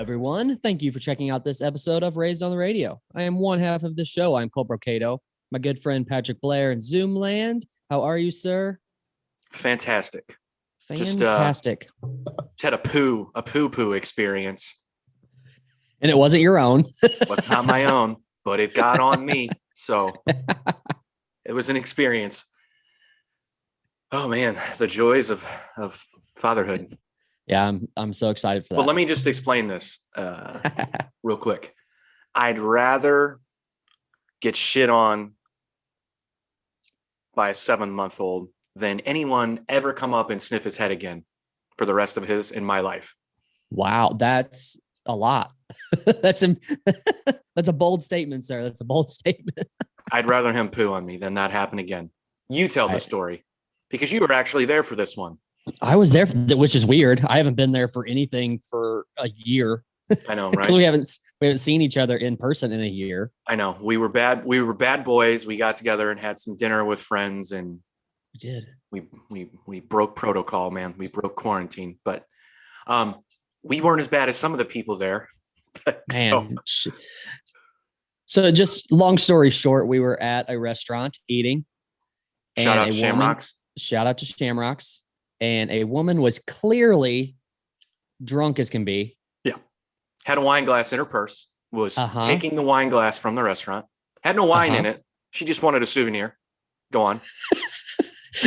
everyone. Thank you for checking out this episode of Raised on the Radio. I am one half of the show. I'm Cole Brocato, my good friend Patrick Blair in Zoomland. How are you, sir? Fantastic. Fantastic. Just had a poo experience. And it wasn't your own. It was not my own, but it got on me. So it was an experience. Oh man, the joys of fatherhood. Yeah, I'm so excited for that. But let me just explain this real quick. I'd rather get shit on by a 7-month-old than anyone ever come up and sniff his head again for the rest of his in my life. Wow, that's a lot. That's a bold statement, sir. That's a bold statement. I'd rather him poo on me than that happen again. You tell the story because you were actually there for this one. I was there, which is weird. I haven't been there for anything for a year. I know, right? we haven't seen each other in person in a year. I know. We were bad boys. We got together and had some dinner with friends, and we did. We broke protocol, man. We broke quarantine, but we weren't as bad as some of the people there. Man. So just long story short, we were at a restaurant eating. Shout out to Shamrocks. Shout out to Shamrocks. And a woman was clearly drunk as can be. Yeah. Had a wine glass in her purse, was taking the wine glass from the restaurant, had no wine in it. She just wanted a souvenir. Go on.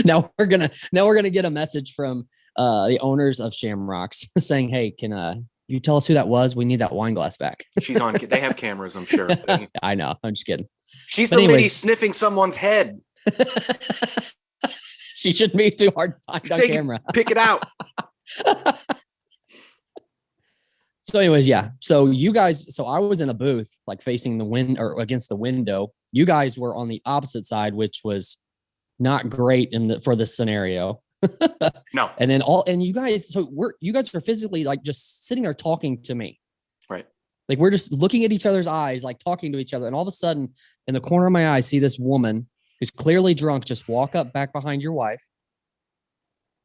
Now we're gonna get a message from the owners of Shamrocks saying, "Hey, can you tell us who that was? We need that wine glass back." She's on. They have cameras, I'm sure. I know. I'm just kidding. She's the lady sniffing someone's head. She shouldn't be too hard to find on camera. Pick it out. So anyways, yeah. So I was in a booth, like facing the wind or against the window. You guys were on the opposite side, which was not great for this scenario. No. And then you guys were physically like just sitting there talking to me. Right. Like we're just looking at each other's eyes, like talking to each other. And all of a sudden in the corner of my eye, I see this woman who's clearly drunk just walk up back behind your wife.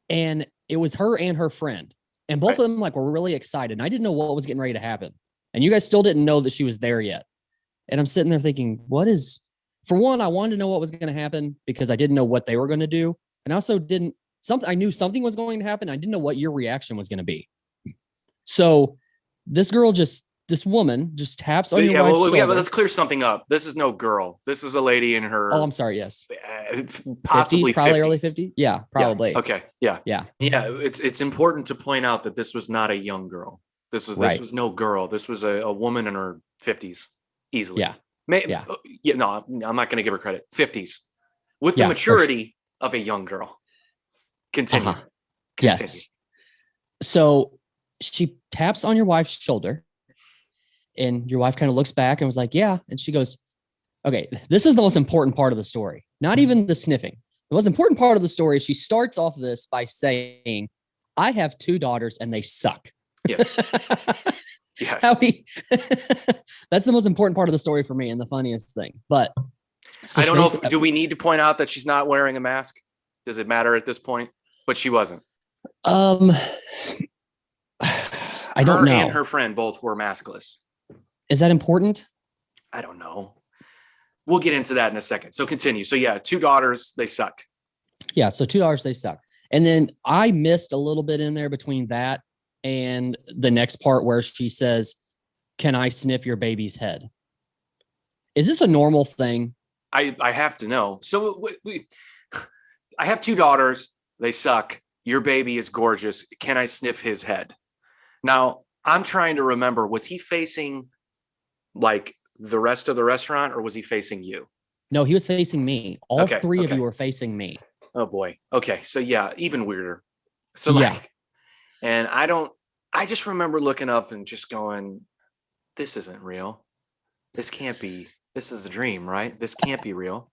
And it was her and her friend. And both of them like were really excited. And I didn't know what was getting ready to happen. And you guys still didn't know that she was there yet. And I'm sitting there thinking, for one, I wanted to know what was going to happen because I didn't know what they were going to do. And I also I knew something was going to happen. I didn't know what your reaction was going to be. So this woman just taps on your wife's shoulder. Yeah, but let's clear something up. This is no girl. This is a lady in her. Oh, I'm sorry. Yes. Possibly 50s, probably 50s. Early 50s. Yeah, probably. Yeah. Okay. Yeah. Yeah. Yeah. It's important to point out that this was not a young girl. This was no girl. This was a woman in her 50s easily. Yeah. No, I'm not going to give her credit. 50s with the maturity of a young girl. Continue. Yes. So she taps on your wife's shoulder. And your wife kind of looks back and was like, yeah. And she goes, okay, this is the most important part of the story. Not even the sniffing. The most important part of the story is she starts off this by saying, I have 2 daughters and they suck. Yes. Yes. That's the most important part of the story for me and the funniest thing. But I don't know. Do we need to point out that she's not wearing a mask? Does it matter at this point? But she wasn't. I don't know. Her and her friend both were maskless. Is that important? I don't know. We'll get into that in a second. So continue. So yeah, 2 daughters, they suck. Yeah. So 2 daughters, they suck. And then I missed a little bit in there between that and the next part where she says, can I sniff your baby's head? Is this a normal thing? I have to know. So I have 2 daughters. They suck. Your baby is gorgeous. Can I sniff his head? Now I'm trying to remember, was he facing like the rest of the restaurant or was he facing you? No, he was facing me. All 3 of you were facing me. Oh boy. Okay. So yeah, even weirder. So and I just remember looking up and just going, this isn't real. This can't be, this is a dream, right? This can't be real.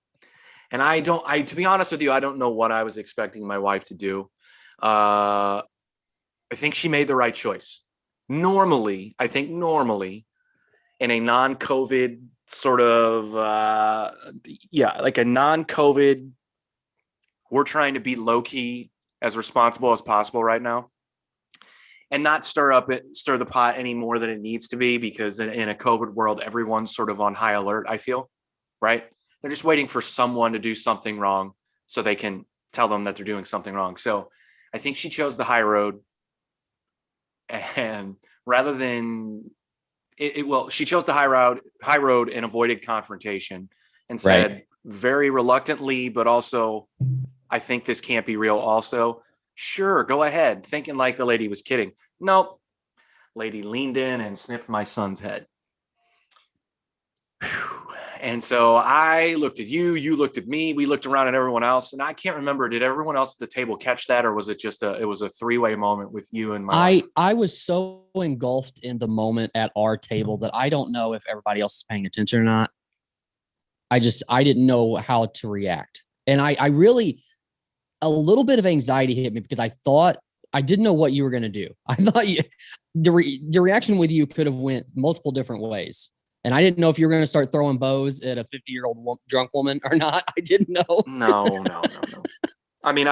And to be honest with you, I don't know what I was expecting my wife to do. I think she made the right choice. Normally, in a non-COVID sort of, like a non-COVID, we're trying to be low-key as responsible as possible right now. and not stir the pot any more than it needs to be, because in a COVID world, everyone's sort of on high alert, I feel, right? They're just waiting for someone to do something wrong so they can tell them that they're doing something wrong. So I think she chose the high road, and rather than she chose the high road and avoided confrontation, and said very reluctantly, but also, I think this can't be real. Also, sure, go ahead. Thinking like the lady was kidding. Nope. Lady leaned in and sniffed my son's head. And so I looked at you, you looked at me, we looked around at everyone else, and I can't remember, did everyone else at the table catch that, or was it just it was a three-way moment with you and my wife? I was so engulfed in the moment at our table that I don't know if everybody else is paying attention or not. I didn't know how to react. And I really, a little bit of anxiety hit me because I didn't know what you were going to do. I thought the reaction with you could have went multiple different ways. And I didn't know if you were going to start throwing bows at a 50-year-old drunk woman or not. I didn't know. No. I mean,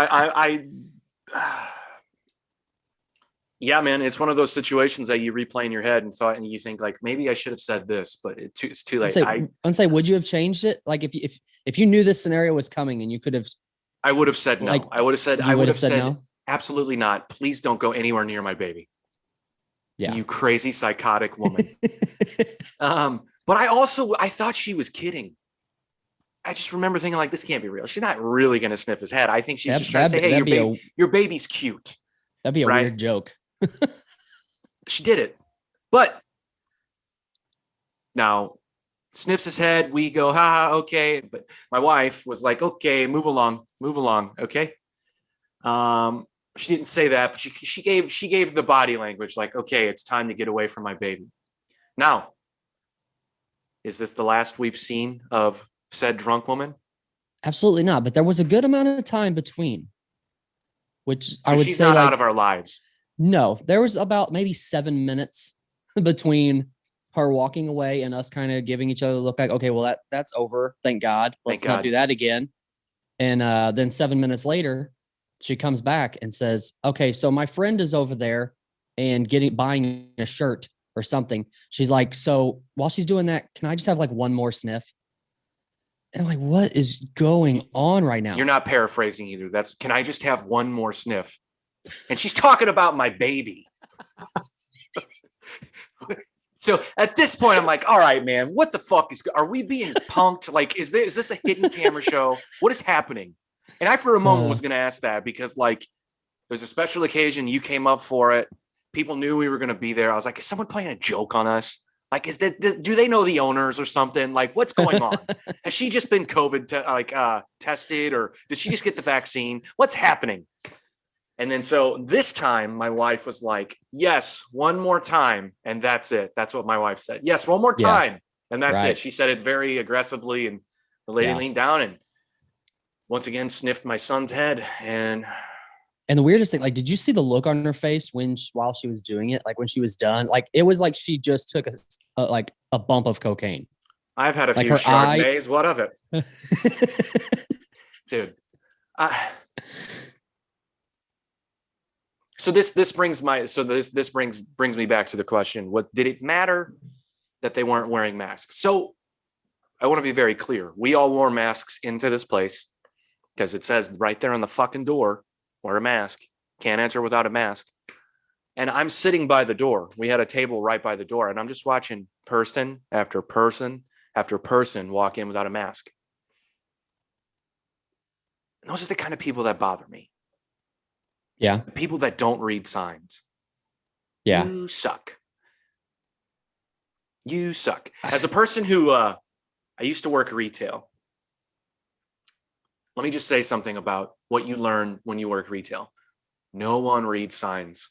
yeah, man, it's one of those situations that you replay in your head and you think like, maybe I should have said this, but it's too late. I'd say, would you have changed it? Like if you knew this scenario was coming and you could have, I would have said no. I would have said no? Absolutely not. Please don't go anywhere near my baby. Yeah. You crazy psychotic woman. But I thought she was kidding. I just remember thinking like, this can't be real. She's not really going to sniff his head. I think she's just trying to say, hey, your baby's cute. That'd be a weird joke. She did it. But now sniffs his head. We go, okay. But my wife was like, okay, move along. Okay. She didn't say that, but she gave the body language like, okay, it's time to get away from my baby. Now, is this the last we've seen of said drunk woman? Absolutely not. But there was a good amount of time between, which so I would she's say not out of our lives. No, there was about maybe 7 minutes between her walking away and us kind of giving each other a look like, okay, well, that's over. Thank God. Let's not do that again. And then 7 minutes later, she comes back and says, okay, so my friend is over there and buying a shirt or something. She's like, so while she's doing that, can I just have like one more sniff? And I'm like, what is going on right now? You're not paraphrasing either. Can I just have one more sniff? And she's talking about my baby. So at this point, I'm like, all right, man, what the fuck are we being punked? Like, is this a hidden camera show? What is happening? And I, for a moment, was going to ask that because, like, there's a special occasion. You came up for it. People knew we were going to be there. I was like, is someone playing a joke on us? Like, do they know the owners or something? Like, what's going on? Has she just been COVID tested, or did she just get the vaccine? What's happening? And then so this time my wife was like, yes, one more time. And that's it. That's what my wife said. Yes, one more time. And that's it. She said it very aggressively. And the lady leaned down and once again sniffed my son's head. And the weirdest thing, like, did you see the look on her face while she was doing it? Like when she was done, like it was like she just took a bump of cocaine. I've had a few Chardonnays. What of it? Dude. So this brings me back to the question: what did it matter that they weren't wearing masks? So I want to be very clear: we all wore masks into this place because it says right there on the fucking door, wear a mask. Can't enter without a mask. And I'm sitting by the door. We had a table right by the door, and I'm just watching person after person after person walk in without a mask. And those are the kind of people that bother me. Yeah. The people that don't read signs. Yeah. You suck. You suck. As a person who, I used to work retail. Let me just say something about what you learn when you work retail. No one reads signs.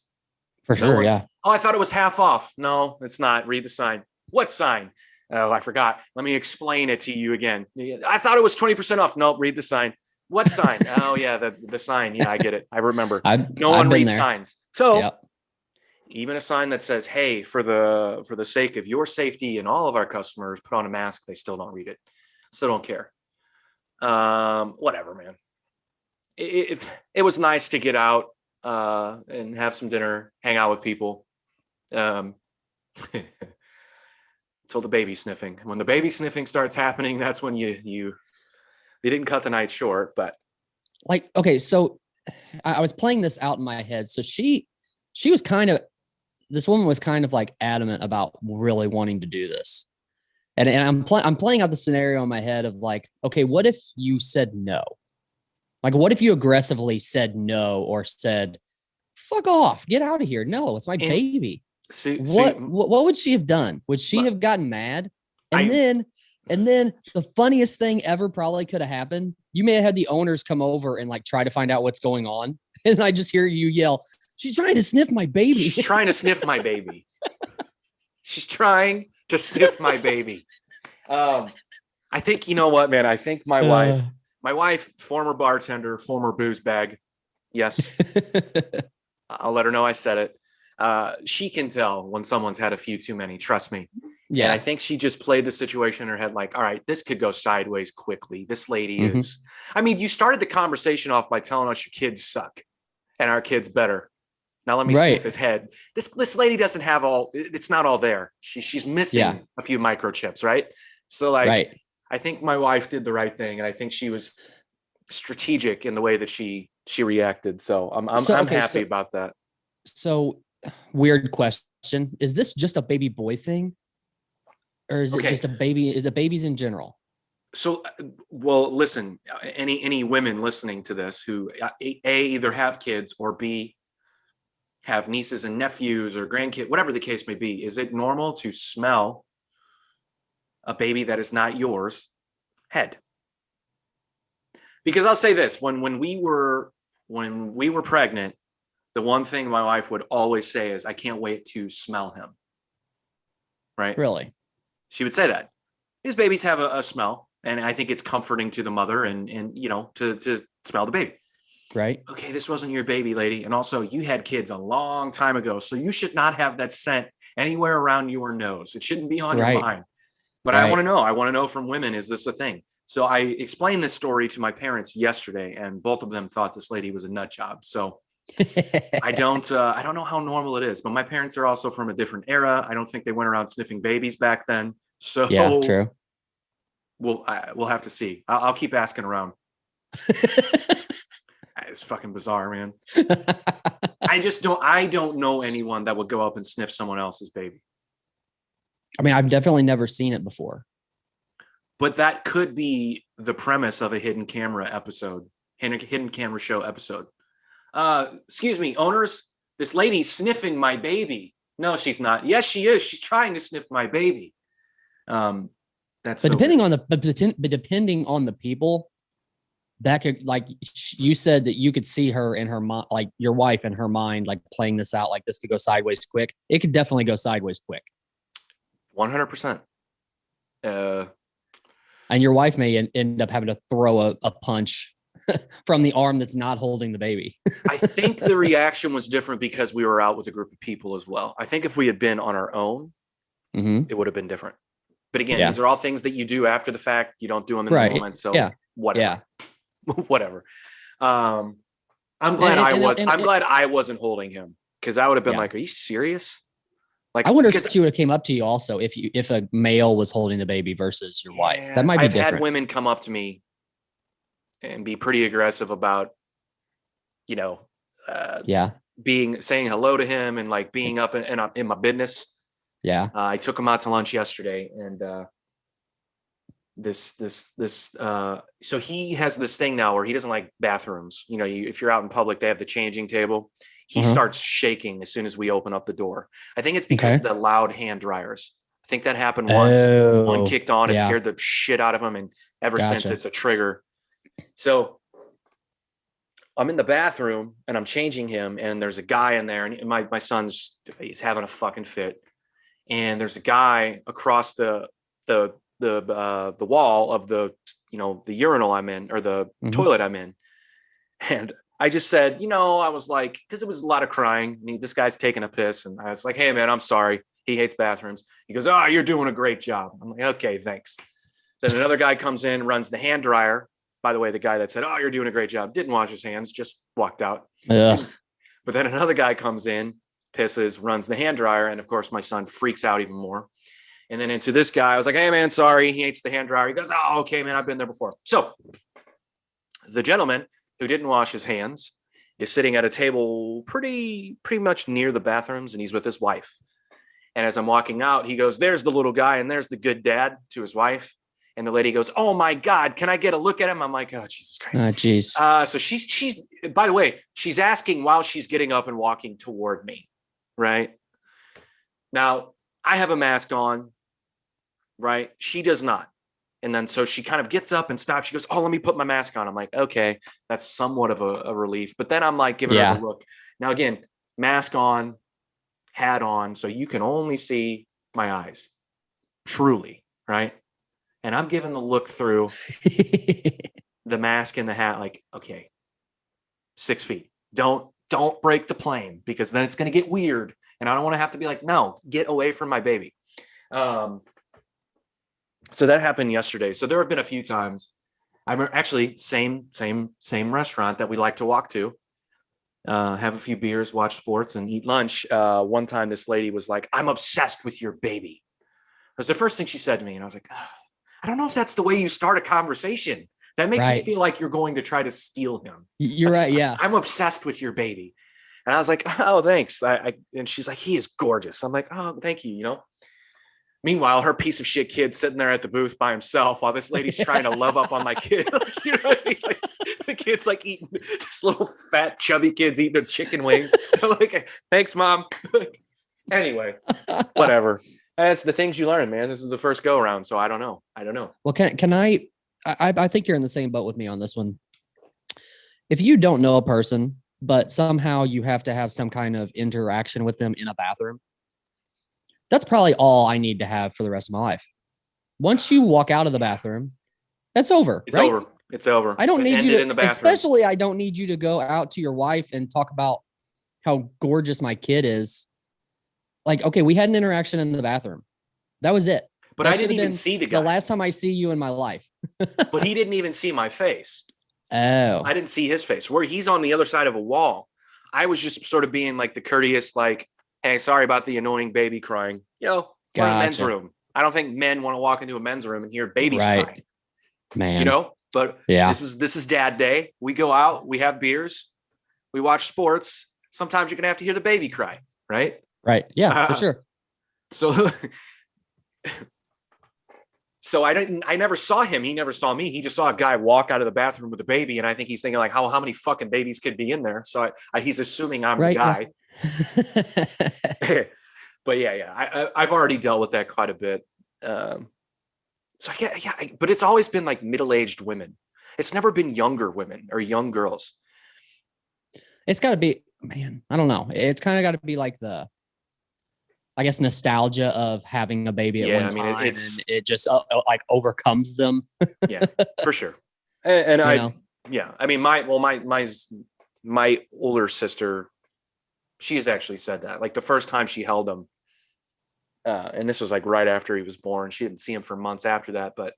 For sure, yeah. Oh, I thought it was half off. No, it's not. Read the sign. What sign? Oh, I forgot. Let me explain it to you again. I thought it was 20% off. Nope, read the sign. What sign? Oh, yeah, the sign. Yeah, I get it. I remember. No one reads signs. So even a sign that says, hey, for the sake of your safety and all of our customers, put on a mask, they still don't read it. Still don't care. Whatever, man. It was nice to get out and have some dinner, hang out with people. Until the baby sniffing. When the baby sniffing starts happening, that's when you didn't cut the night short. But like, okay, so I was playing this out in my head. So she was this woman was kind of like adamant about really wanting to do this. And I'm playing out the scenario in my head of like, okay, what if you said no? Like, what if you aggressively said no or said, fuck off, get out of here? No, it's my baby. What would she have done? Would she have gotten mad? And then the funniest thing ever probably could have happened. You may have had the owners come over and like try to find out what's going on. And I just hear you yell, she's trying to sniff my baby. She's trying to sniff my baby. She's trying to sniff my baby. I think, you know what, man? I think my wife, former bartender, former booze bag. Yes. I'll let her know I said it. She can tell when someone's had a few too many. Trust me. Yeah. And I think she just played the situation in her head like, all right, this could go sideways quickly. This lady is. I mean, you started the conversation off by telling us your kids suck and our kids better. Now let me sniff his head. This lady doesn't have it's not all there. She's missing a few microchips, right? So like, I think my wife did the right thing, and I think she was strategic in the way that she reacted. So I'm happy about that. So weird question. Is this just a baby boy thing? Or is it just a baby? Is it babies in general? So, well, listen, any women listening to this who either have kids or B, have nieces and nephews or grandkids, whatever the case may be, is it normal to smell a baby that is not yours head? Because I'll say this, when we were pregnant, the one thing my wife would always say is, I can't wait to smell him. Right? Really? She would say that. These babies have a smell, and I think it's comforting to the mother and you know, to smell the baby. Right. Okay, this wasn't your baby, lady. And also, you had kids a long time ago, so you should not have that scent anywhere around your nose. It shouldn't be on your mind. But I want to know from women, is this a thing? So I explained this story to my parents yesterday, and both of them thought this lady was a nut job. So I don't know how normal it is, but my parents are also from a different era. I don't think they went around sniffing babies back then. So yeah, true. We'll have to see. I'll keep asking around. It's fucking bizarre, man. I don't know anyone that would go up and sniff someone else's baby. I mean, I've definitely never seen it before. But that could be the premise of a hidden camera episode, hidden camera show episode. Excuse me, owners, this lady's sniffing my baby. No, she's not. Yes, she is. She's trying to sniff my baby. Depending on the people, that could, like you said, that you could see her in her mind, like your wife in her mind, like playing this out, like this could go sideways quick. It could definitely go sideways quick. 100%. And your wife may end up having to throw a punch from the arm that's not holding the baby. I think the reaction was different because we were out with a group of people as well. I think if we had been on our own, it would have been different. But again, these are all things that you do after the fact. You don't do them in the moment. So whatever. Whatever. I'm glad I'm glad I wasn't holding him, because I would have been like, are you serious? Like, I wonder if she would have came up to you also if a male was holding the baby versus your wife. That might be different. I've had women come up to me and be pretty aggressive about, you know, saying hello to him and like being up in my business. Yeah. I took him out to lunch yesterday, and so he has this thing now where he doesn't like bathrooms. You know, if you're out in public, they have the changing table. He starts shaking as soon as we open up the door. I think it's because of the loud hand dryers. I think that happened once. One kicked on, it scared the shit out of him, and ever since it's a trigger. So I'm in the bathroom and I'm changing him, and there's a guy in there, and my son's he's having a fucking fit, and there's a guy across the wall of the urinal I'm in, or the toilet I'm in, and I just said, I was like, because it was a lot of crying. This guy's taking a piss, and I was like, hey man, I'm sorry. He hates bathrooms. He goes, oh, you're doing a great job. I'm like, okay, thanks. Then another guy comes in, runs the hand dryer. By the way, the guy that said, oh, you're doing a great job, didn't wash his hands, just walked out. But then another guy comes in, pisses, runs the hand dryer. And of course, my son freaks out even more. And then into this guy, I was like, hey, man, sorry. He hates the hand dryer. He goes, oh, okay, man, I've been there before. So the gentleman who didn't wash his hands is sitting at a table pretty much near the bathrooms, and he's with his wife. And as I'm walking out, he goes, there's the little guy, and there's the good dad, to his wife. And the lady goes, oh my God, can I get a look at him? I'm like, oh, Jesus Christ. Jeez. So she's, by the way, she's asking while she's getting up and walking toward me. Right now, I have a mask on, right? She does not. And then so she kind of gets up and stops. She goes, oh, let me put my mask on. I'm like, okay, that's somewhat of a relief. But then I'm like giving her a look. Now, again, mask on, hat on, so you can only see my eyes, truly, right? And I'm giving the look through the mask and the hat, like, okay, 6 feet. Don't break the plane, because then it's going to get weird. And I don't want to have to be like, no, get away from my baby. So that happened yesterday. So there have been a few times. I'm actually same restaurant that we like to walk to. Have a few beers, watch sports, and eat lunch. One time this lady was like, I'm obsessed with your baby. That was the first thing she said to me. And I was like, I don't know if that's the way you start a conversation. That makes me feel like you're going to try to steal him. You're right. Yeah. I'm obsessed with your baby. And I was like, oh, thanks. And she's like, he is gorgeous. I'm like, oh, thank you. You know, meanwhile, her piece of shit kid sitting there at the booth by himself while this lady's trying to love up on my kid. You know what I mean? Like, the kid's like eating, this little fat chubby kid's eating a chicken wing. Like, thanks, mom. Anyway, whatever. That's the things you learn, man. This is the first go around. So I don't know. Well, can I think you're in the same boat with me on this one. If you don't know a person, but somehow you have to have some kind of interaction with them in a bathroom, that's probably all I need to have for the rest of my life. Once you walk out of the bathroom, that's over. It's over. It's over. I don't need you to, in the bathroom. Especially I don't need you to go out to your wife and talk about how gorgeous my kid is. Like, okay, we had an interaction in the bathroom. That was it. But I didn't even see the guy. The last time I see you in my life. But he didn't even see my face. Oh. I didn't see his face. Where he's on the other side of a wall. I was just sort of being like the courteous, like, hey, sorry about the annoying baby crying. Go in the men's room. I don't think men want to walk into a men's room and hear babies crying. Man. You know? But this is dad day. We go out, we have beers, we watch sports. Sometimes you're gonna have to hear the baby cry, right? Right. Yeah, for sure. So I never saw him. He never saw me. He just saw a guy walk out of the bathroom with a baby. And I think he's thinking like, how many fucking babies could be in there? So he's assuming I'm the guy. But I've already dealt with that quite a bit. But it's always been like middle-aged women. It's never been younger women or young girls. It's got to be, man, I don't know. It's kind of got to be like the, I guess, nostalgia of having a baby at one time. And it just like overcomes them. Yeah, for sure. And I mean, my older sister, she has actually said that, like the first time she held him, and this was like right after he was born. She didn't see him for months after that, but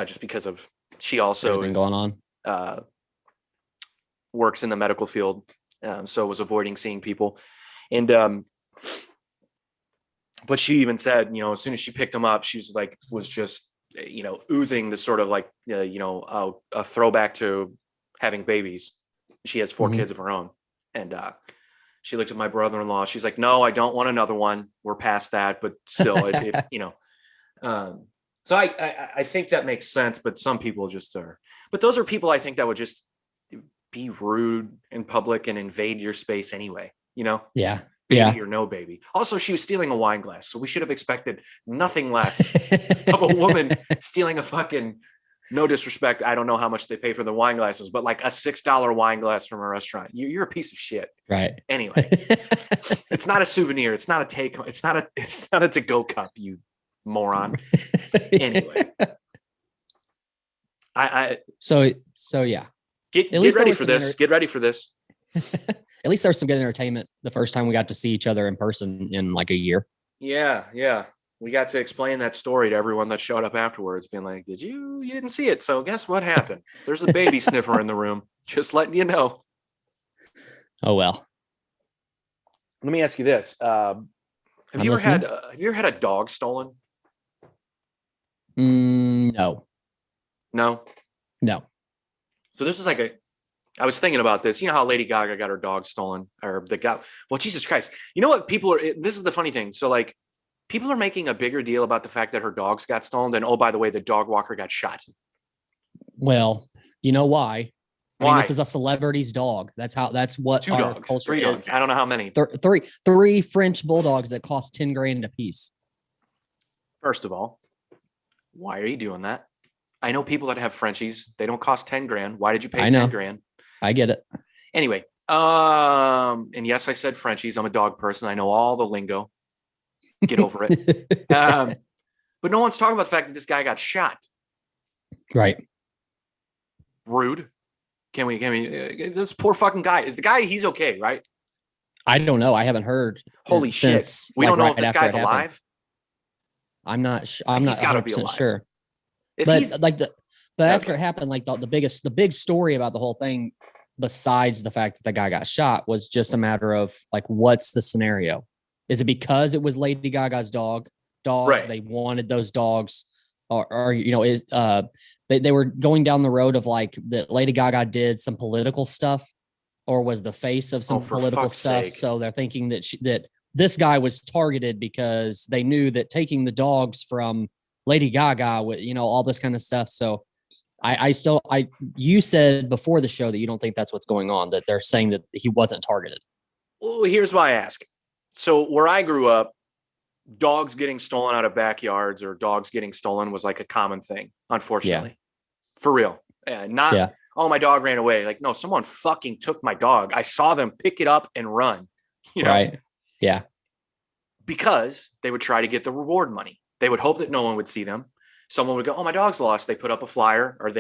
just because of, she also everything going on, works in the medical field, so was avoiding seeing people. And but she even said, as soon as she picked him up, she was just oozing this sort of like a throwback to having babies. She has 4 kids of her own, and she looked at my brother-in-law. She's like, no, I don't want another one. We're past that, but still, so I think that makes sense, but some people just are. But those are people I think that would just be rude in public and invade your space anyway, Yeah. Baby or no baby. Also, she was stealing a wine glass, so we should have expected nothing less of a woman stealing a fucking, no disrespect, I don't know how much they pay for the wine glasses, but like a $6 wine glass from a restaurant. You're a piece of shit. Right. Anyway, it's not a souvenir. It's not a take. It's not a to-go cup, you moron. Anyway, So yeah. Get ready for this. Get ready for this. At least there was some good entertainment the first time we got to see each other in person in like a year. Yeah. We got to explain that story to everyone that showed up afterwards, being like, you didn't see it. So guess what happened? There's a baby sniffer in the room. Just letting you know. Oh well. Let me ask you this: Have I'm you ever listening. had a dog stolen? No. No. No. So this is like a. I was thinking about this. You know how Lady Gaga got her dog stolen, or the guy? Well, Jesus Christ! You know what? People are. This is the funny thing. So like, people are making a bigger deal about the fact that her dogs got stolen than, oh, by the way, the dog walker got shot. Well, you know why? I mean, this Why? is a celebrity's dog. That's what Two our dogs, culture three is dogs. I don't know how many. Three French bulldogs that cost 10 grand a piece. First of all, why are you doing that? I know people that have Frenchies. They don't cost 10 grand. Why did you pay I 10 know. grand? I get it. Anyway, and yes, I said Frenchies. I'm a dog person. I know all the lingo. Get over it. But no one's talking about the fact that this guy got shot. Right. Rude. Can we, this poor fucking guy, is the guy, he's okay, right? I don't know. I haven't heard. Holy since, shit. We like, don't know right if this after guy's it happened. alive. I'm not. I'm He's not gotta be 100% alive. sure. If But he's like but after Okay. it happened, like the big story about the whole thing, besides the fact that the guy got shot, was just a matter of like, what's the scenario? Is it because it was Lady Gaga's dogs? Right. They wanted those dogs, or is they were going down the road of like that Lady Gaga did some political stuff, or was the face of some for political fuck's stuff. sake. So they're thinking that this guy was targeted because they knew that taking the dogs from Lady Gaga with all this kind of stuff. So you said before the show that you don't think that's what's going on, that they're saying that he wasn't targeted. Well, here's why I ask. So where I grew up, dogs getting stolen out of backyards or dogs getting stolen was like a common thing, unfortunately. For real. Not, oh, my dog ran away. Like, no, someone fucking took my dog. I saw them pick it up and run, Right. Yeah. Because they would try to get the reward money. They would hope that no one would see them. Someone would go, oh, my dog's lost. They put up a flyer, or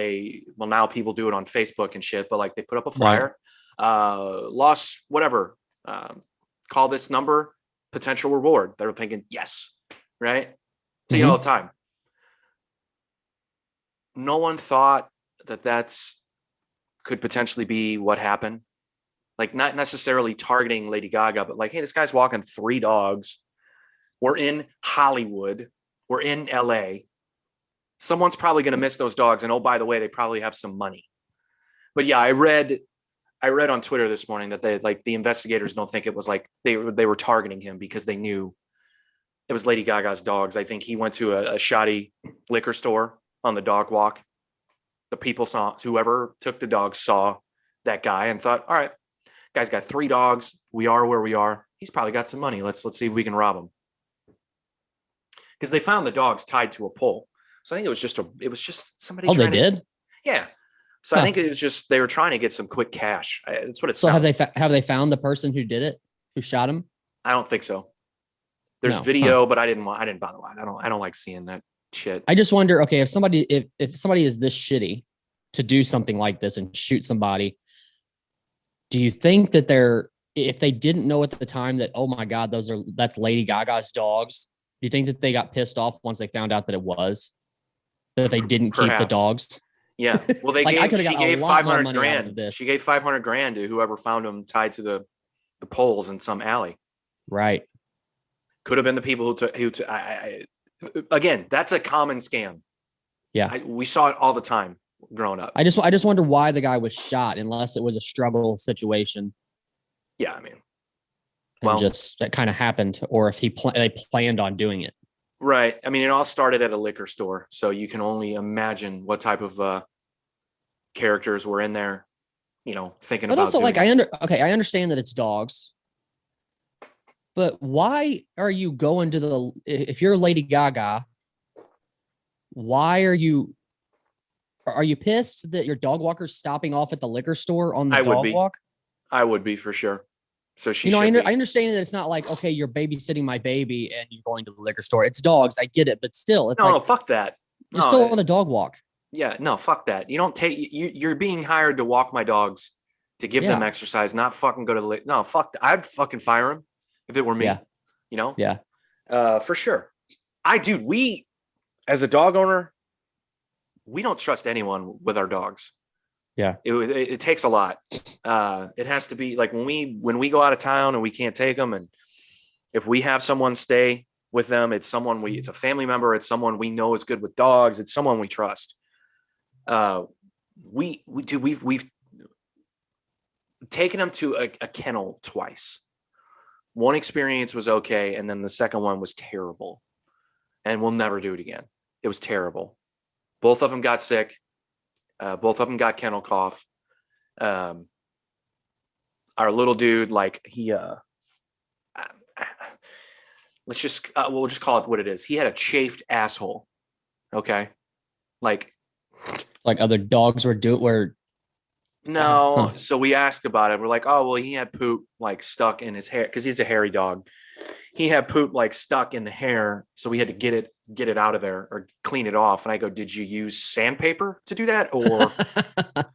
now people do it on Facebook and shit, but like they put up a flyer, lost, whatever, call this number, potential reward. They're thinking, yes, right? See all the time. No one thought that could potentially be what happened. Like, not necessarily targeting Lady Gaga, but like, hey, this guy's walking 3 dogs. We're in Hollywood. We're in LA. Someone's probably going to miss those dogs. And oh, by the way, they probably have some money. But yeah, I read on Twitter this morning that the investigators don't think it was like they were targeting him because they knew it was Lady Gaga's dogs. I think he went to a shoddy liquor store on the dog walk. The people whoever took the dogs saw that guy and thought, all right, guy's got 3 dogs. We are where we are. He's probably got some money. Let's see if we can rob him. Because they found the dogs tied to a pole. So I think it was just somebody. Oh, they did? Yeah. So I think it was just, they were trying to get some quick cash. That's what it sounds. So have they found the person who did it, who shot him? I don't think so. There's video, but I didn't bother. I don't like seeing that shit. I just wonder, okay, if somebody is this shitty to do something like this and shoot somebody, do you think that if they didn't know at the time that, oh my God, that's Lady Gaga's dogs, do you think that they got pissed off once they found out that they didn't keep the dogs? Yeah. Well, she gave 500 grand. She gave 500 grand to whoever found them tied to the poles in some alley. Right. Could have been the people who again, that's a common scam. Yeah. We saw it all the time growing up. I just wonder why the guy was shot, unless it was a struggle situation. Yeah. I mean, just that kind of happened, or if they planned on doing it. Right. I mean, it all started at a liquor store, so you can only imagine what type of characters were in there, thinking about. But also, like, I understand that it's dogs, but why are you going to if you're Lady Gaga, why are you pissed that your dog walker's stopping off at the liquor store on the dog walk? I would be, for sure. So she, I understand that it's not like, okay, you're babysitting my baby and you're going to the liquor store. It's dogs. I get it. But still, it's no, fuck that. You're still on a dog walk. Yeah, no, fuck that. You don't you're being hired to walk my dogs, to give them exercise, not fucking go to the, no, fuck. I'd fucking fire him if it were me, Yeah. For sure. We, as a dog owner, we don't trust anyone with our dogs. Yeah. It takes a lot. It has to be like when we go out of town and we can't take them, and if we have someone stay with them, it's a family member, it's someone we know is good with dogs, it's someone we trust. We've taken them to a kennel twice. One experience was okay, and then the second one was terrible, and we'll never do it again. It was terrible. Both of them got sick. Both of them got kennel cough. Our little dude, like we'll just call it what it is. He had a chafed asshole. Okay, like other dogs were no. So we asked about it. We're like, oh well, he had poop like stuck in his hair because he's a hairy dog. He had poop like stuck in the hair, so we had to get it out of there or clean it off. And I go, did you use sandpaper to do that, or what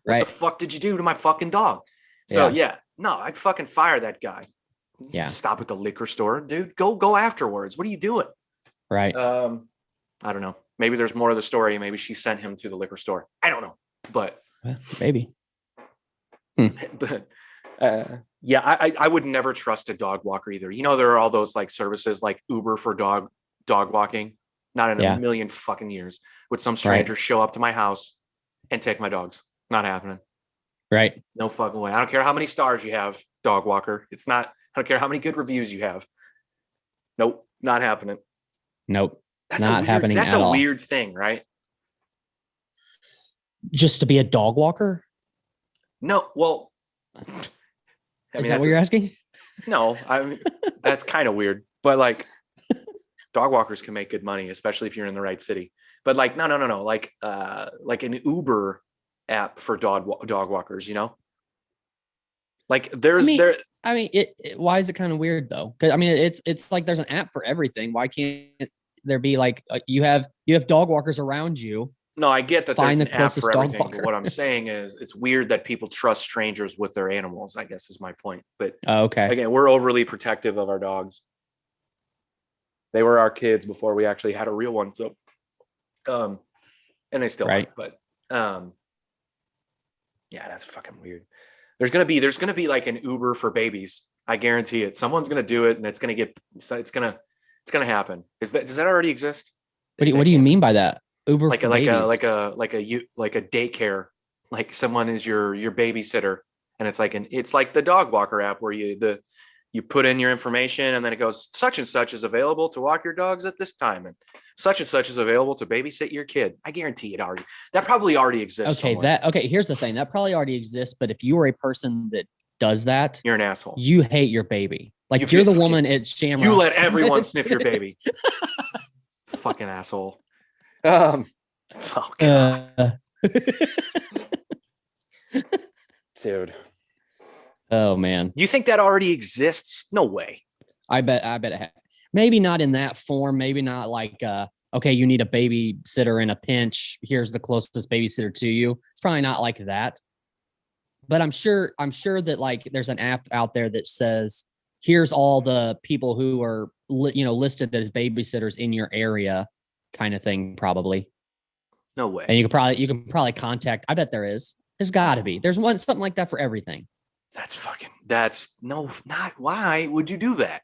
the fuck did you do to my fucking dog? So no, I'd fucking fire that guy. Yeah, stop at the liquor store, dude. Go afterwards. What are you doing? Right. I don't know. Maybe there's more of the story. Maybe she sent him to the liquor store. I don't know, but maybe. But I would never trust a dog walker either. You know, there are all those like services like Uber for dog walking. Not in a million fucking years would some stranger show up to my house and take my dogs. Not happening. Right. No fucking way. I don't care how many stars you have, dog walker. It's not. I don't care how many good reviews you have. Nope, not happening. Nope, not happening. That's a weird thing, right? Just to be a dog walker? No, well, is that what you're asking? No, I mean, that's kind of weird, but like dog walkers can make good money, especially if you're in the right city. But like, no, like an Uber app for dog walkers, you know? Like why is it kind of weird though? Because I mean, it's like there's an app for everything. Why can't there be like you have dog walkers around you? No, I get that there's an app for everything. But what I'm saying is it's weird that people trust strangers with their animals, I guess is my point. But okay. Again, we're overly protective of our dogs. They were our kids before we actually had a real one. So and they still are, but yeah, that's fucking weird. There's gonna be like an Uber for babies. I guarantee it. Someone's gonna do it, and it's gonna happen. Does that already exist? What do you mean by that? Uber like for a babies? like a daycare. Like someone is your babysitter, and it's like the dog walker app where you put in your information and then it goes such and such is available to walk your dogs at this time, and such is available to babysit your kid. I guarantee that probably already exists. Okay. Here's the thing. That probably already exists. But if you are a person that does that, you're an asshole. You hate your baby. Like you're the woman at Shamrock. You let everyone sniff your baby. Fucking asshole. Oh God. Dude. Oh man. You think that already exists? No way. I bet it maybe not in that form. Maybe not like okay, you need a babysitter in a pinch. Here's the closest babysitter to you. It's probably not like that. But I'm sure that like there's an app out there that says here's all the people who are listed as babysitters in your area, kind of thing, probably. No way. And you can probably contact. I bet there is. There's got to be. There's something like that for everything. Not why would you do that?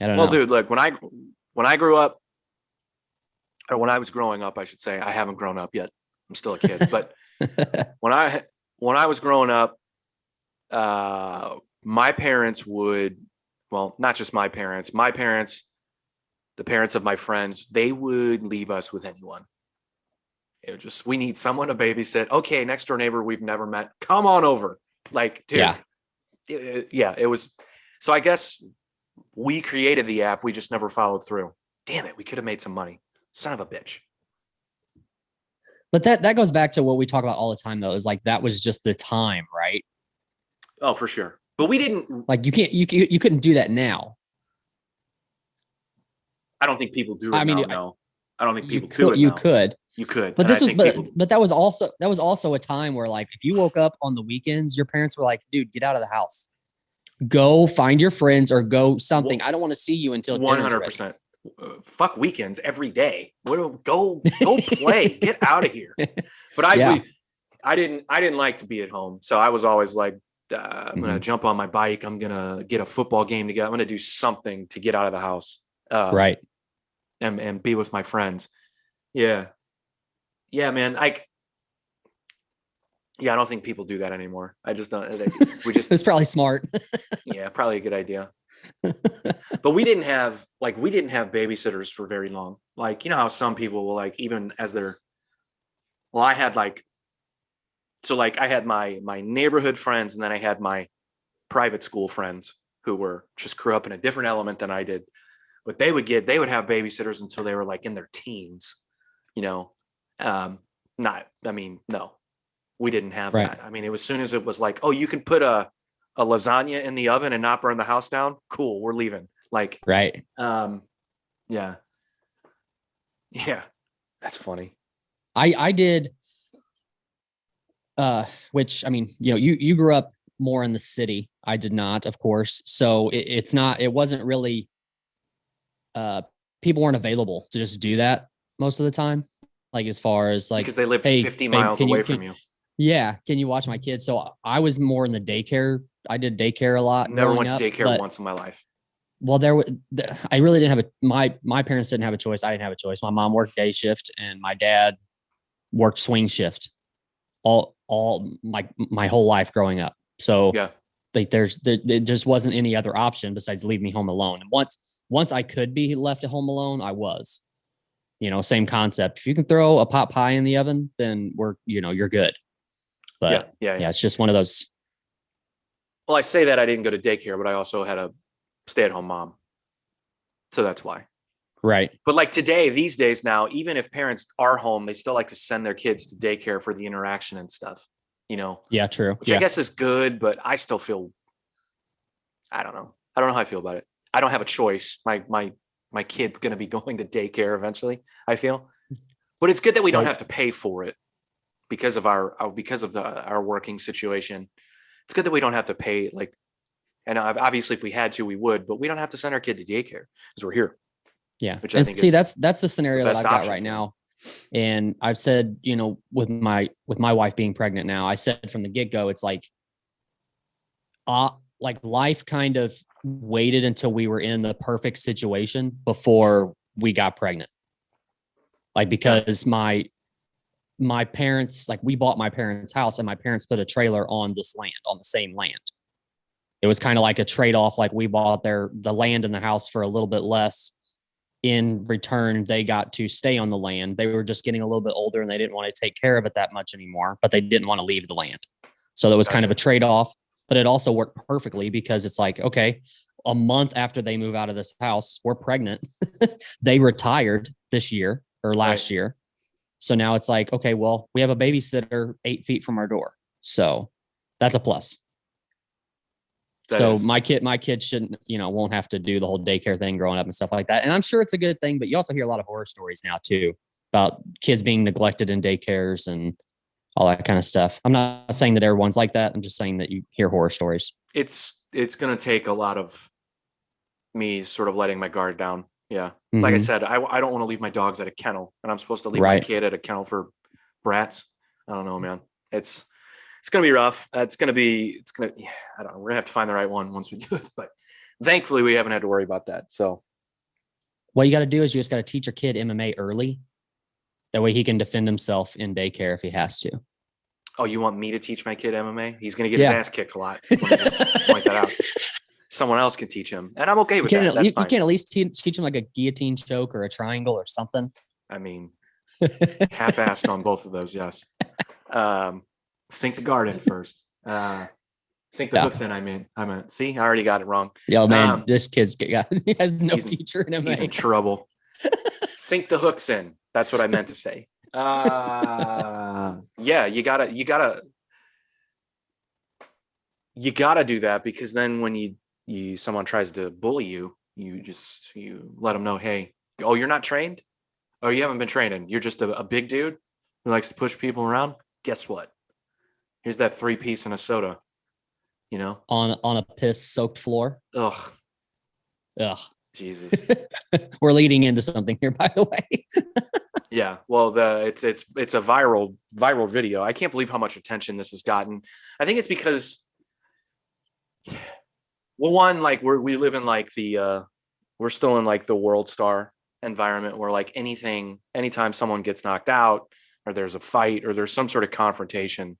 I don't know. Well, dude, look, when I grew up, or when I was growing up, I should say, I haven't grown up yet. I'm still a kid, but when I was growing up, my parents not just my parents, the parents of my friends, they would leave us with anyone. It was just, we need someone to babysit. Okay, next door neighbor we've never met. Come on over. Like, dude, it was. So I guess we created the app. We just never followed through. Damn it. We could have made some money. Son of a bitch. But that goes back to what we talk about all the time, though, is like, that was just the time, right? Oh, for sure. But we didn't. Like, you couldn't do that now. I don't think people do it now. No, I don't think people do it now. You could. But but that was also a time where, like, if you woke up on the weekends, your parents were like, dude, get out of the house. Go find your friends or go something. I don't want to see you until 100%. Fuck weekends every day. Go play. Get out of here. But I didn't like to be at home. So I was always like, I'm going to jump on my bike. I'm going to get a football game together. I'm going to do something to get out of the house. Right. And be with my friends. Yeah. Yeah, man. I don't think people do that anymore. I just don't. It's probably smart. Yeah, probably a good idea. But we didn't have babysitters for very long. Like, you know how some people will, like, even as they're, well, I had like, so like I had my neighborhood friends, and then I had my private school friends who were just grew up in a different element than I did. But they would have babysitters until they were like in their teens, you know. No, we didn't have Right. that. I mean, it was as soon as it was like, oh, you can put a lasagna in the oven and not burn the house down. Cool, we're leaving. Like, right. Yeah. Yeah. That's funny. I did, which, I mean, you grew up more in the city. I did not, of course. So it wasn't really, people weren't available to just do that most of the time. Like, as far as like, because they live hey, 50 babe, miles away from you. Yeah. Can you watch my kids? So I was more in the daycare. I did daycare a lot. Never went to daycare once in my life. Well, I really didn't have my parents didn't have a choice. I didn't have a choice. My mom worked day shift and my dad worked swing shift all my whole life growing up. So yeah, like there just wasn't any other option besides leave me home alone. And once I could be left at home alone, I was. Same concept. If you can throw a pot pie in the oven, then you're good. But yeah, it's just one of those. Well, I say that I didn't go to daycare, but I also had a stay-at-home mom. So that's why. Right. But like these days now, even if parents are home, they still like to send their kids to daycare for the interaction and stuff, Yeah, true. Which I guess is good, but I still feel, I don't know. I don't know how I feel about it. I don't have a choice. My kid's going to be going to daycare eventually, I feel. But it's good that we don't have to pay for it because of our working situation. It's good that we don't have to pay, like, and obviously if we had to, we would, but we don't have to send our kid to daycare because we're here. Yeah. Which I think that's the scenario that I've got right now. And I've said, with my wife being pregnant now, I said from the get-go, it's like life kind of waited until we were in the perfect situation before we got pregnant. Like, because my parents, like, we bought my parents' house and my parents put a trailer on this land, on the same land. It was kind of like a trade-off. Like, we bought the land and the house for a little bit less. In return, they got to stay on the land. They were just getting a little bit older and they didn't want to take care of it that much anymore, but they didn't want to leave the land. So that was kind of a trade-off, but it also worked perfectly because it's like, okay, a month after they move out of this house, we're pregnant. They retired this year or last year. So now it's like, okay, well, we have a babysitter 8 feet from our door. So that's a plus. My kid shouldn't, won't have to do the whole daycare thing growing up and stuff like that. And I'm sure it's a good thing, but you also hear a lot of horror stories now too about kids being neglected in daycares and all that kind of stuff. I'm not saying that everyone's like that. I'm just saying that you hear horror stories. It's going to take a lot of me sort of letting my guard down. Yeah. Mm-hmm. Like I said, I don't want to leave my dogs at a kennel, and I'm supposed to leave my kid at a kennel for brats. I don't know, man. It's going to be rough. I don't know. We're going to have to find the right one once we do it, but thankfully we haven't had to worry about that. So what you got to do is you just got to teach your kid MMA early. That way he can defend himself in daycare if he has to. Oh, you want me to teach my kid MMA? He's going to get his ass kicked a lot. Let me just point that out. Someone else can teach him, and I'm okay with that. That's fine. You can't at least teach him like a guillotine choke or a triangle or something. I mean, half-assed on both of those. Yes. Sink the guard in first. Sink the hooks in. I meant. See, I already got it wrong. Yo, man, this kid's he has no future in MMA. He's in trouble. Sink the hooks in. That's what I meant to say. Yeah, you gotta do that, because then when someone tries to bully you, you let them know, hey, oh, you're not trained? Oh, you haven't been training. You're just a big dude who likes to push people around. Guess what? Here's that 3-piece and a soda, on a piss-soaked floor. Ugh. Ugh. Jesus. We're leading into something here, by the way. Yeah, well, it's a viral video. I can't believe how much attention this has gotten. I think it's because, well, one, like we live in like we're still in like the world star environment where like anytime someone gets knocked out or there's a fight or there's some sort of confrontation,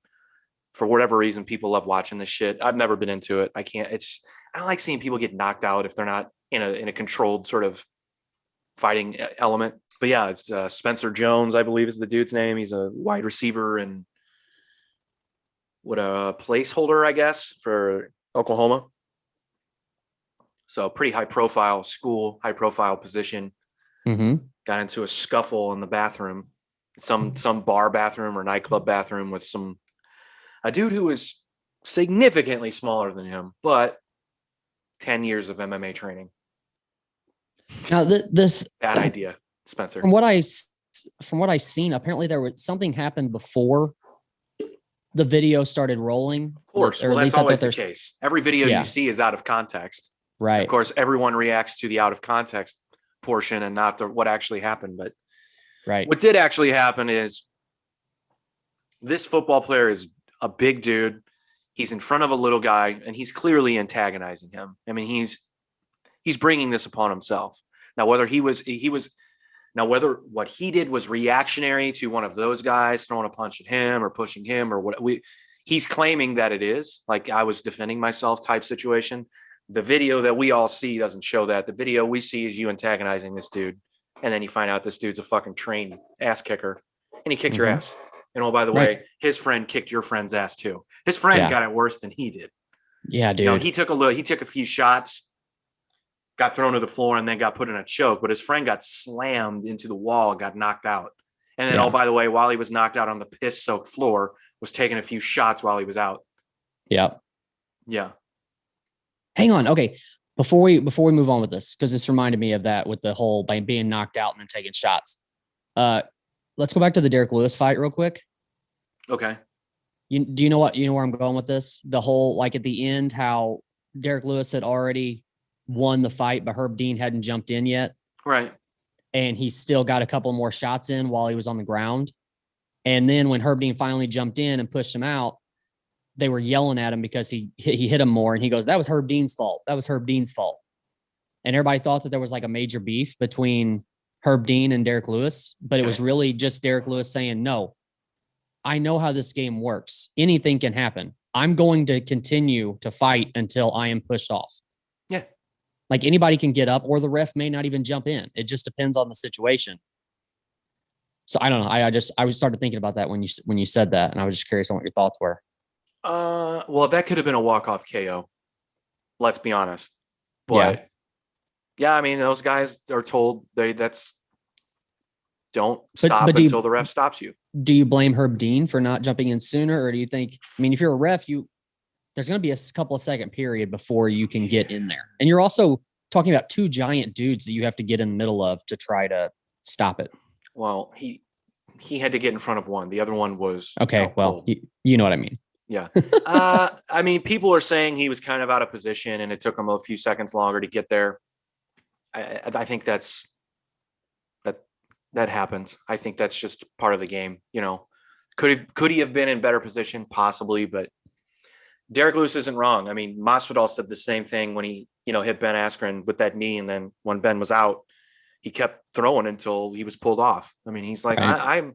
for whatever reason, people love watching this shit. I've never been into it. I don't like seeing people get knocked out if they're not in a controlled sort of fighting element. But yeah, it's Spencer Jones, I believe is the dude's name. He's a wide receiver and what a placeholder, I guess, for Oklahoma. So pretty high profile school, high profile position. Mm-hmm. Got into a scuffle in the bathroom, some bar bathroom or nightclub bathroom with a dude who was significantly smaller than him, but 10 years of MMA training. Now this bad idea, Spencer. From what I seen, apparently there was something happened before the video started rolling. Of course, well, that's always the case. Every video you see is out of context. Right. Of course, everyone reacts to the out of context portion and not what actually happened. But right, what did actually happen is this football player is a big dude. He's in front of a little guy, and he's clearly antagonizing him. I mean, he's bringing this upon himself. Now, whether whether what he did was reactionary to one of those guys throwing a punch at him or pushing him or what he's claiming that it is, like I was defending myself type situation. The video that we all see doesn't show that. The video we see is you antagonizing this dude. And then you find out this dude's a fucking trained ass kicker and he kicked your ass. And oh, by the way, his friend kicked your friend's ass too. His friend got it worse than he did. Yeah, dude. You know, he took a few shots, got thrown to the floor and then got put in a choke, but his friend got slammed into the wall and got knocked out. And then, oh, by the way, while he was knocked out on the piss-soaked floor, was taking a few shots while he was out. Yeah. Yeah. Hang on. Okay. Before we move on with this, because this reminded me of that with the whole by being knocked out and then taking shots. Let's go back to the Derek Lewis fight real quick. Okay. Do you know where I'm going with this? The whole, like at the end, how Derek Lewis had already won the fight, but Herb Dean hadn't jumped in yet. Right. And he still got a couple more shots in while he was on the ground. And then when Herb Dean finally jumped in and pushed him out, they were yelling at him because he hit him more. And he goes, that was Herb Dean's fault. That was Herb Dean's fault. And everybody thought that there was like a major beef between Herb Dean and Derek Lewis, but it was really just Derek Lewis saying, no, I know how this game works. Anything can happen. I'm going to continue to fight until I am pushed off. Yeah. Like anybody can get up or the ref may not even jump in. It just depends on the situation. So I don't know. I started thinking about that when you said that. And I was just curious on what your thoughts were. Well, that could have been a walk-off KO. Let's be honest. But yeah, I mean, those guys are told don't stop until the ref stops you. Do you blame Herb Dean for not jumping in sooner? Or do you think, I mean, if you're a ref, there's going to be a couple of second period before you can get in there. And you're also talking about two giant dudes that you have to get in the middle of to try to stop it. Well, he had to get in front of one. The other one was okay. Well, you know what I mean. Yeah. I mean, people are saying he was kind of out of position and it took him a few seconds longer to get there. I think that happens. I think that's just part of the game. You know, could he have been in better position? Possibly, but Derek Lewis isn't wrong. I mean, Masvidal said the same thing when he, hit Ben Askren with that knee. And then when Ben was out, he kept throwing until he was pulled off. I mean, he's like, right.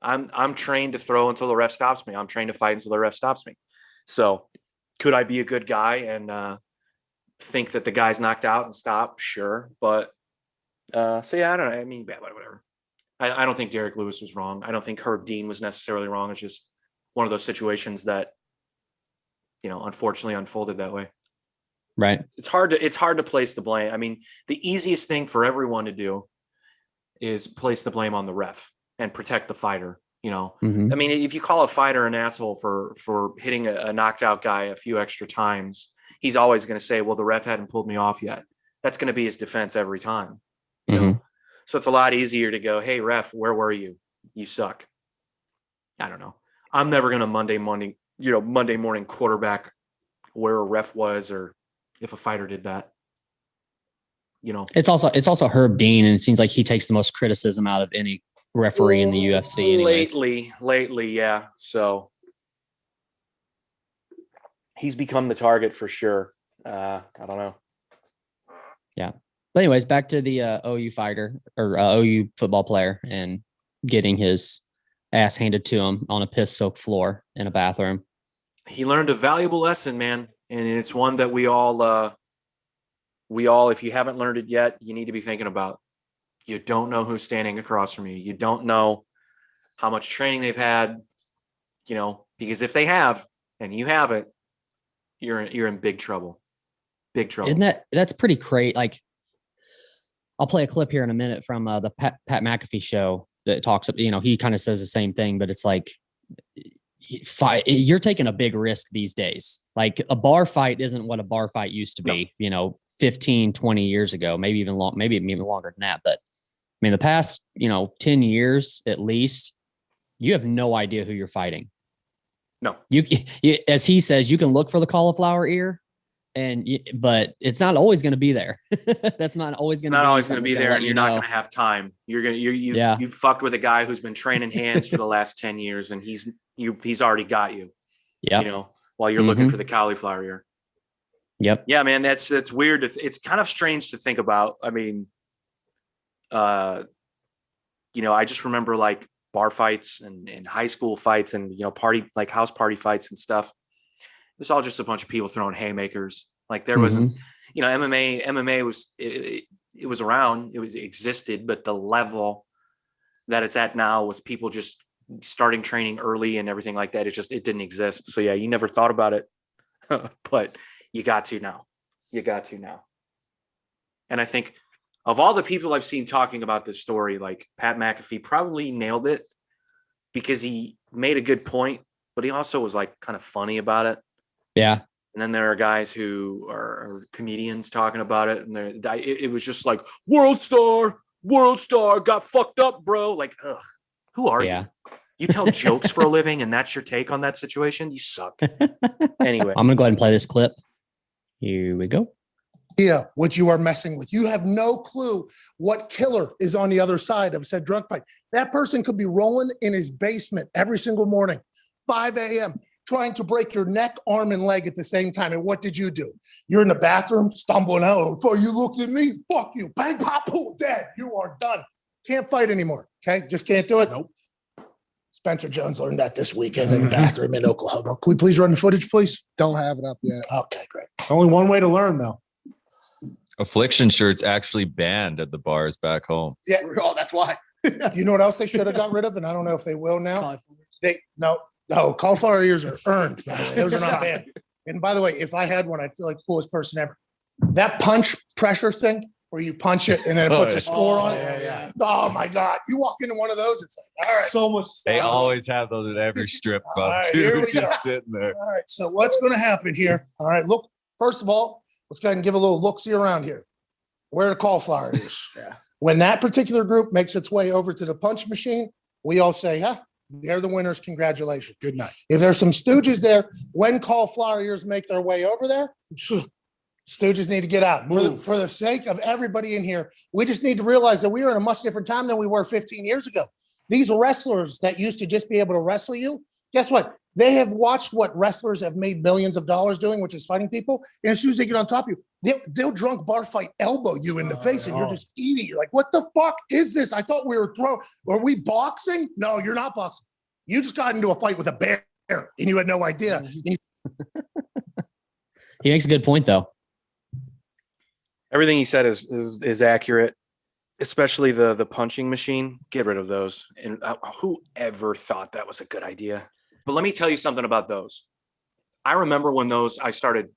I'm trained to throw until the ref stops me. I'm trained to fight until the ref stops me. So could I be a good guy and think that the guy's knocked out and stop? Sure. But so yeah, I don't know. I mean, whatever. I don't think Derek Lewis was wrong. I don't think Herb Dean was necessarily wrong. It's just one of those situations that, unfortunately unfolded that way. Right. It's hard to place the blame. I mean, the easiest thing for everyone to do is place the blame on the ref and protect the fighter. Mm-hmm. I mean, if you call a fighter an asshole for hitting a knocked out guy a few extra times, he's always going to say, well, the ref hadn't pulled me off yet. That's going to be his defense every time. So it's a lot easier to go, hey, ref, where were you? You suck. I don't know. I'm never going to Monday morning quarterback where a ref was or if a fighter did that. It's also Herb Dean, and it seems like he takes the most criticism out of any referee in the UFC anyways. Lately, yeah. So he's become the target for sure. I don't know. Yeah. But anyways, back to the OU fighter or OU football player and getting his ass handed to him on a piss-soaked floor in a bathroom. He learned a valuable lesson, man. And it's one that we all, if you haven't learned it yet, you need to be thinking about. You don't know who's standing across from you. You don't know how much training they've had, because if they have and you haven't, you're in big trouble. Big trouble. That's pretty great. Like, I'll play a clip here in a minute from the Pat McAfee show that talks, he kind of says the same thing, but it's like, you're taking a big risk these days. Like, a bar fight isn't what a bar fight used to be, 15, 20 years ago, maybe even longer than that. But I mean, the past, 10 years at least, you have no idea who you're fighting. No, you as he says, you can look for the cauliflower ear, but it's not always going to be there. That's not always going to be there, and you're not going to have time. You've fucked with a guy who's been training hands for the last 10 years, and he's already got you. Yeah, while you're looking for the cauliflower ear. Yep. Yeah, man, that's weird. It's kind of strange to think about. I mean, I just remember like bar fights and high school fights and house party fights and stuff. It was all just a bunch of people throwing haymakers. Like there wasn't, MMA was it was around, it existed, but the level that it's at now with people just starting training early and everything like that, it didn't exist. So yeah, you never thought about it, but you got to now. And I think of all the people I've seen talking about this story, like Pat McAfee probably nailed it because he made a good point, but he also was like kind of funny about it. Yeah. And then there are guys who are comedians talking about it. And it was just like, world star got fucked up, bro. Like, ugh, who are you? You tell jokes for a living and that's your take on that situation? You suck. Anyway. I'm going to go ahead and play this clip. Here we go. Yeah, what you are messing with. You have no clue what killer is on the other side of said drunk fight. That person could be rolling in his basement every single morning, 5 a.m., trying to break your neck, arm, and leg at the same time. And what did you do? You're in the bathroom, stumbling out. Oh, you looked at me, fuck you. Bang, pop, boom, dead. You are done. Can't fight anymore, okay? Just can't do it. Nope. Spencer Jones learned that this weekend in the bathroom in Oklahoma. Can we please run the footage, please? Don't have it up yet. Okay, great. It's only one way to learn, though. Affliction shirts actually banned at the bars back home. Yeah, oh, that's why. You know what else they should have got rid of? And I don't know if they will now. No, cauliflower ears are earned. Those are not banned. And by the way, if I had one, I'd feel like the coolest person ever. That punch pressure thing where you punch it and then it puts a score on it. Yeah. Oh my God. You walk into one of those, it's like, all right. So much. They always have those at every strip club, right, too, just sitting there. All right. So what's going to happen here? All right. Look, first of all, let's go ahead and give a little look-see around here. Where the cauliflower is. Yeah. When that particular group makes its way over to the punch machine, we all say, they're the winners. Congratulations. Good night. If there's some stooges there, when cauliflower ears make their way over there, stooges need to get out. For the sake of everybody in here, we just need to realize that we are in a much different time than we were 15 years ago. These wrestlers that used to just be able to wrestle you, guess what? They have watched what wrestlers have made millions of dollars doing, which is fighting people. And as soon as they get on top of you, they'll drunk bar fight elbow you in the face and you're just eating. You're like, what the fuck is this? I thought we were Are we boxing? No, you're not boxing. You just got into a fight with a bear and you had no idea. He makes a good point, though. Everything he said is accurate, especially the punching machine. Get rid of those. And whoever thought that was a good idea? But let me tell you something about those. I remember when those started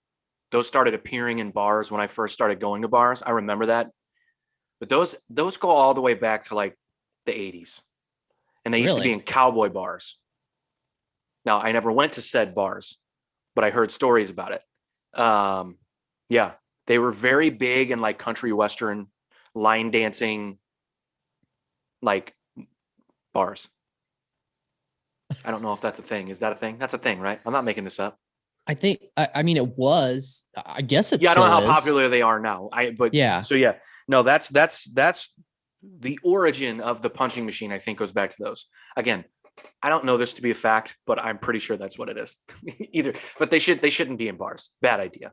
appearing in bars when I first started going to bars. I remember that. But those go all the way back to like the 80s. And they used to be in cowboy bars. Now, I never went to said bars, but I heard stories about it. Yeah, they were very big in like country western line dancing like bars. I don't know if that's a thing. Is that a thing? That's a thing, right? I'm not making this up. I think, I mean, it was, I guess it's, I don't know how popular they are now. So yeah, no, that's the origin of the punching machine, I think, goes back to those. Again, I don't know this to be a fact, but I'm pretty sure that's what it is. Either, but they shouldn't be in bars. Bad idea.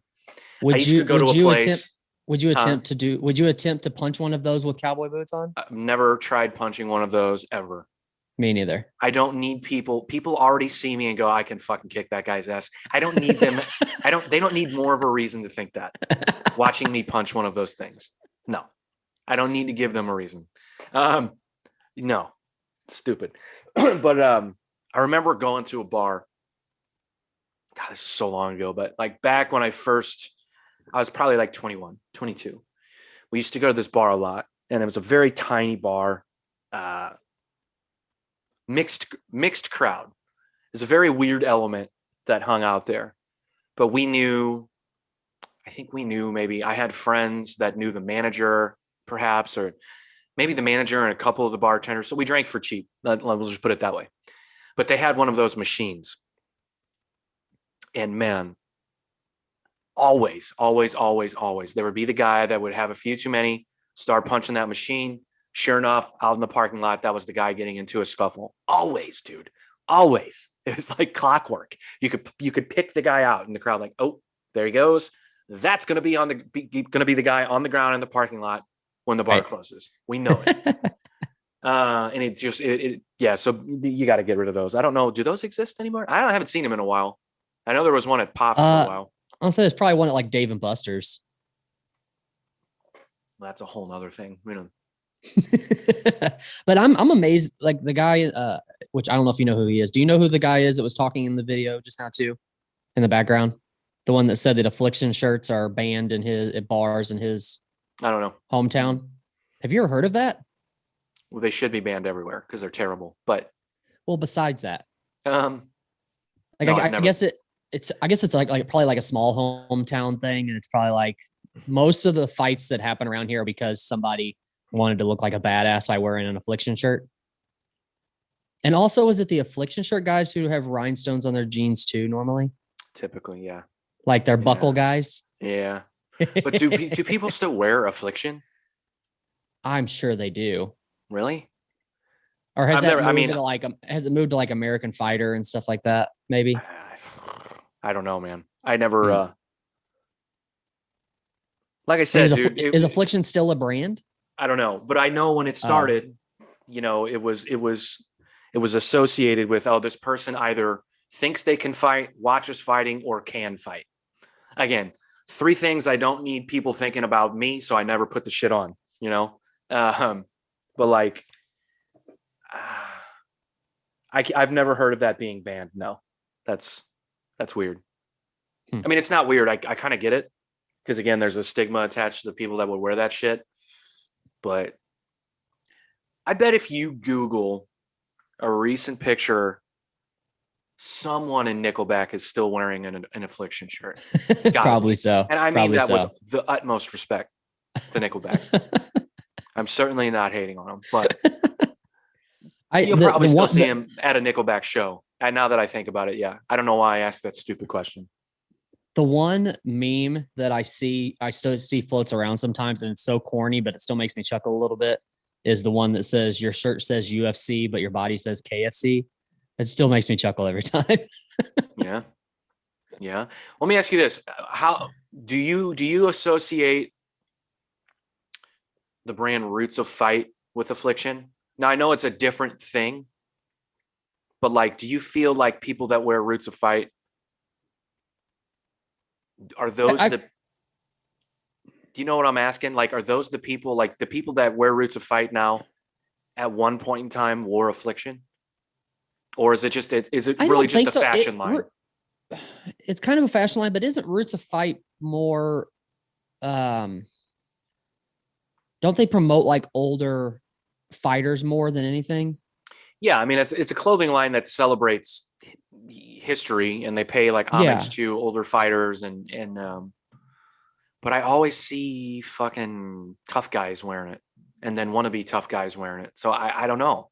I used to go to a place. Would you attempt to punch one of those with cowboy boots on? I've never tried punching one of those ever. Me neither. I don't need people. People already see me and go, I can fucking kick that guy's ass. I don't need them. They don't need more of a reason to think that. Watching me punch one of those things. No, I don't need to give them a reason. No, stupid. But I remember going to a bar. God, this is so long ago, but like back when I was probably like 21, 22. We used to go to this bar a lot, and it was a very tiny bar. Mixed crowd. It's a very weird element that hung out there. But I think we knew maybe I had friends that knew the manager, perhaps, or maybe the manager and a couple of the bartenders. So we drank for cheap. We'll just put it that way. But they had one of those machines. And man, always, there would be the guy that would have a few too many, start punching that machine. Sure enough, out in the parking lot, that was the guy getting into a scuffle. Always, dude. Always. It was like clockwork. You could pick the guy out in the crowd, like, oh, there he goes. That's gonna be the guy on the ground in the parking lot when the bar closes. We know it. And it just yeah. So you got to get rid of those. I don't know. Do those exist anymore? I haven't seen them in a while. I know there was one at Pops for a while. I'll say there's probably one at like Dave and Buster's. Well, that's a whole nother thing. We don't. But I'm amazed, like the guy, which I don't know if you know who he is. Do you know who the guy is that was talking in the video just now too, in the background? The one that said that affliction shirts are banned at bars in his I don't know hometown. Have you ever heard of that? Well, they should be banned everywhere because they're terrible. But besides that, no, I guess it's like probably like a small hometown thing, and it's probably like most of the fights that happen around here are because somebody wanted to look like a badass by wearing an affliction shirt. And also, is it the affliction shirt guys who have rhinestones on their jeans too normally? Typically, yeah. Like they're buckle guys? Yeah. But do people still wear affliction? I'm sure they do. Really? Or has it moved to like American Fighter and stuff like that? Maybe. I don't know, man. I never like I said, is affliction still a brand? I don't know, but I know when it started, it was associated with, this person either thinks they can fight, watches fighting, or can fight. Again, 3 things I don't need people thinking about me, so I never put the shit on, but like, I've never heard of that being banned. No, that's weird. I mean, it's not weird. I kind of get it because again, there's a stigma attached to the people that would wear that shit. But I bet if you Google a recent picture, someone in Nickelback is still wearing an affliction shirt. Probably so. And I mean that with the utmost respect to Nickelback. I'm certainly not hating on them, but you'll probably still see him at a Nickelback show. And now that I think about it, yeah. I don't know why I asked that stupid question. The one meme that I still see floats around sometimes, and it's so corny, but it still makes me chuckle a little bit, is the one that says your shirt says UFC, but your body says KFC. It still makes me chuckle every time. Yeah. Let me ask you this. How do you associate the brand Roots of Fight with affliction? Now, I know it's a different thing, but like, do you feel like people that wear Roots of Fight, are those do you know what I'm asking? Like, are those the people that wear Roots of Fight now at one point in time wore affliction? Or is it really just a fashion line? It's kind of a fashion line, but isn't Roots of Fight more, don't they promote like older fighters more than anything? Yeah. I mean, it's a clothing line that celebrates history and they pay like homage to older fighters but I always see fucking tough guys wearing it and then wannabe tough guys wearing it. So I don't know,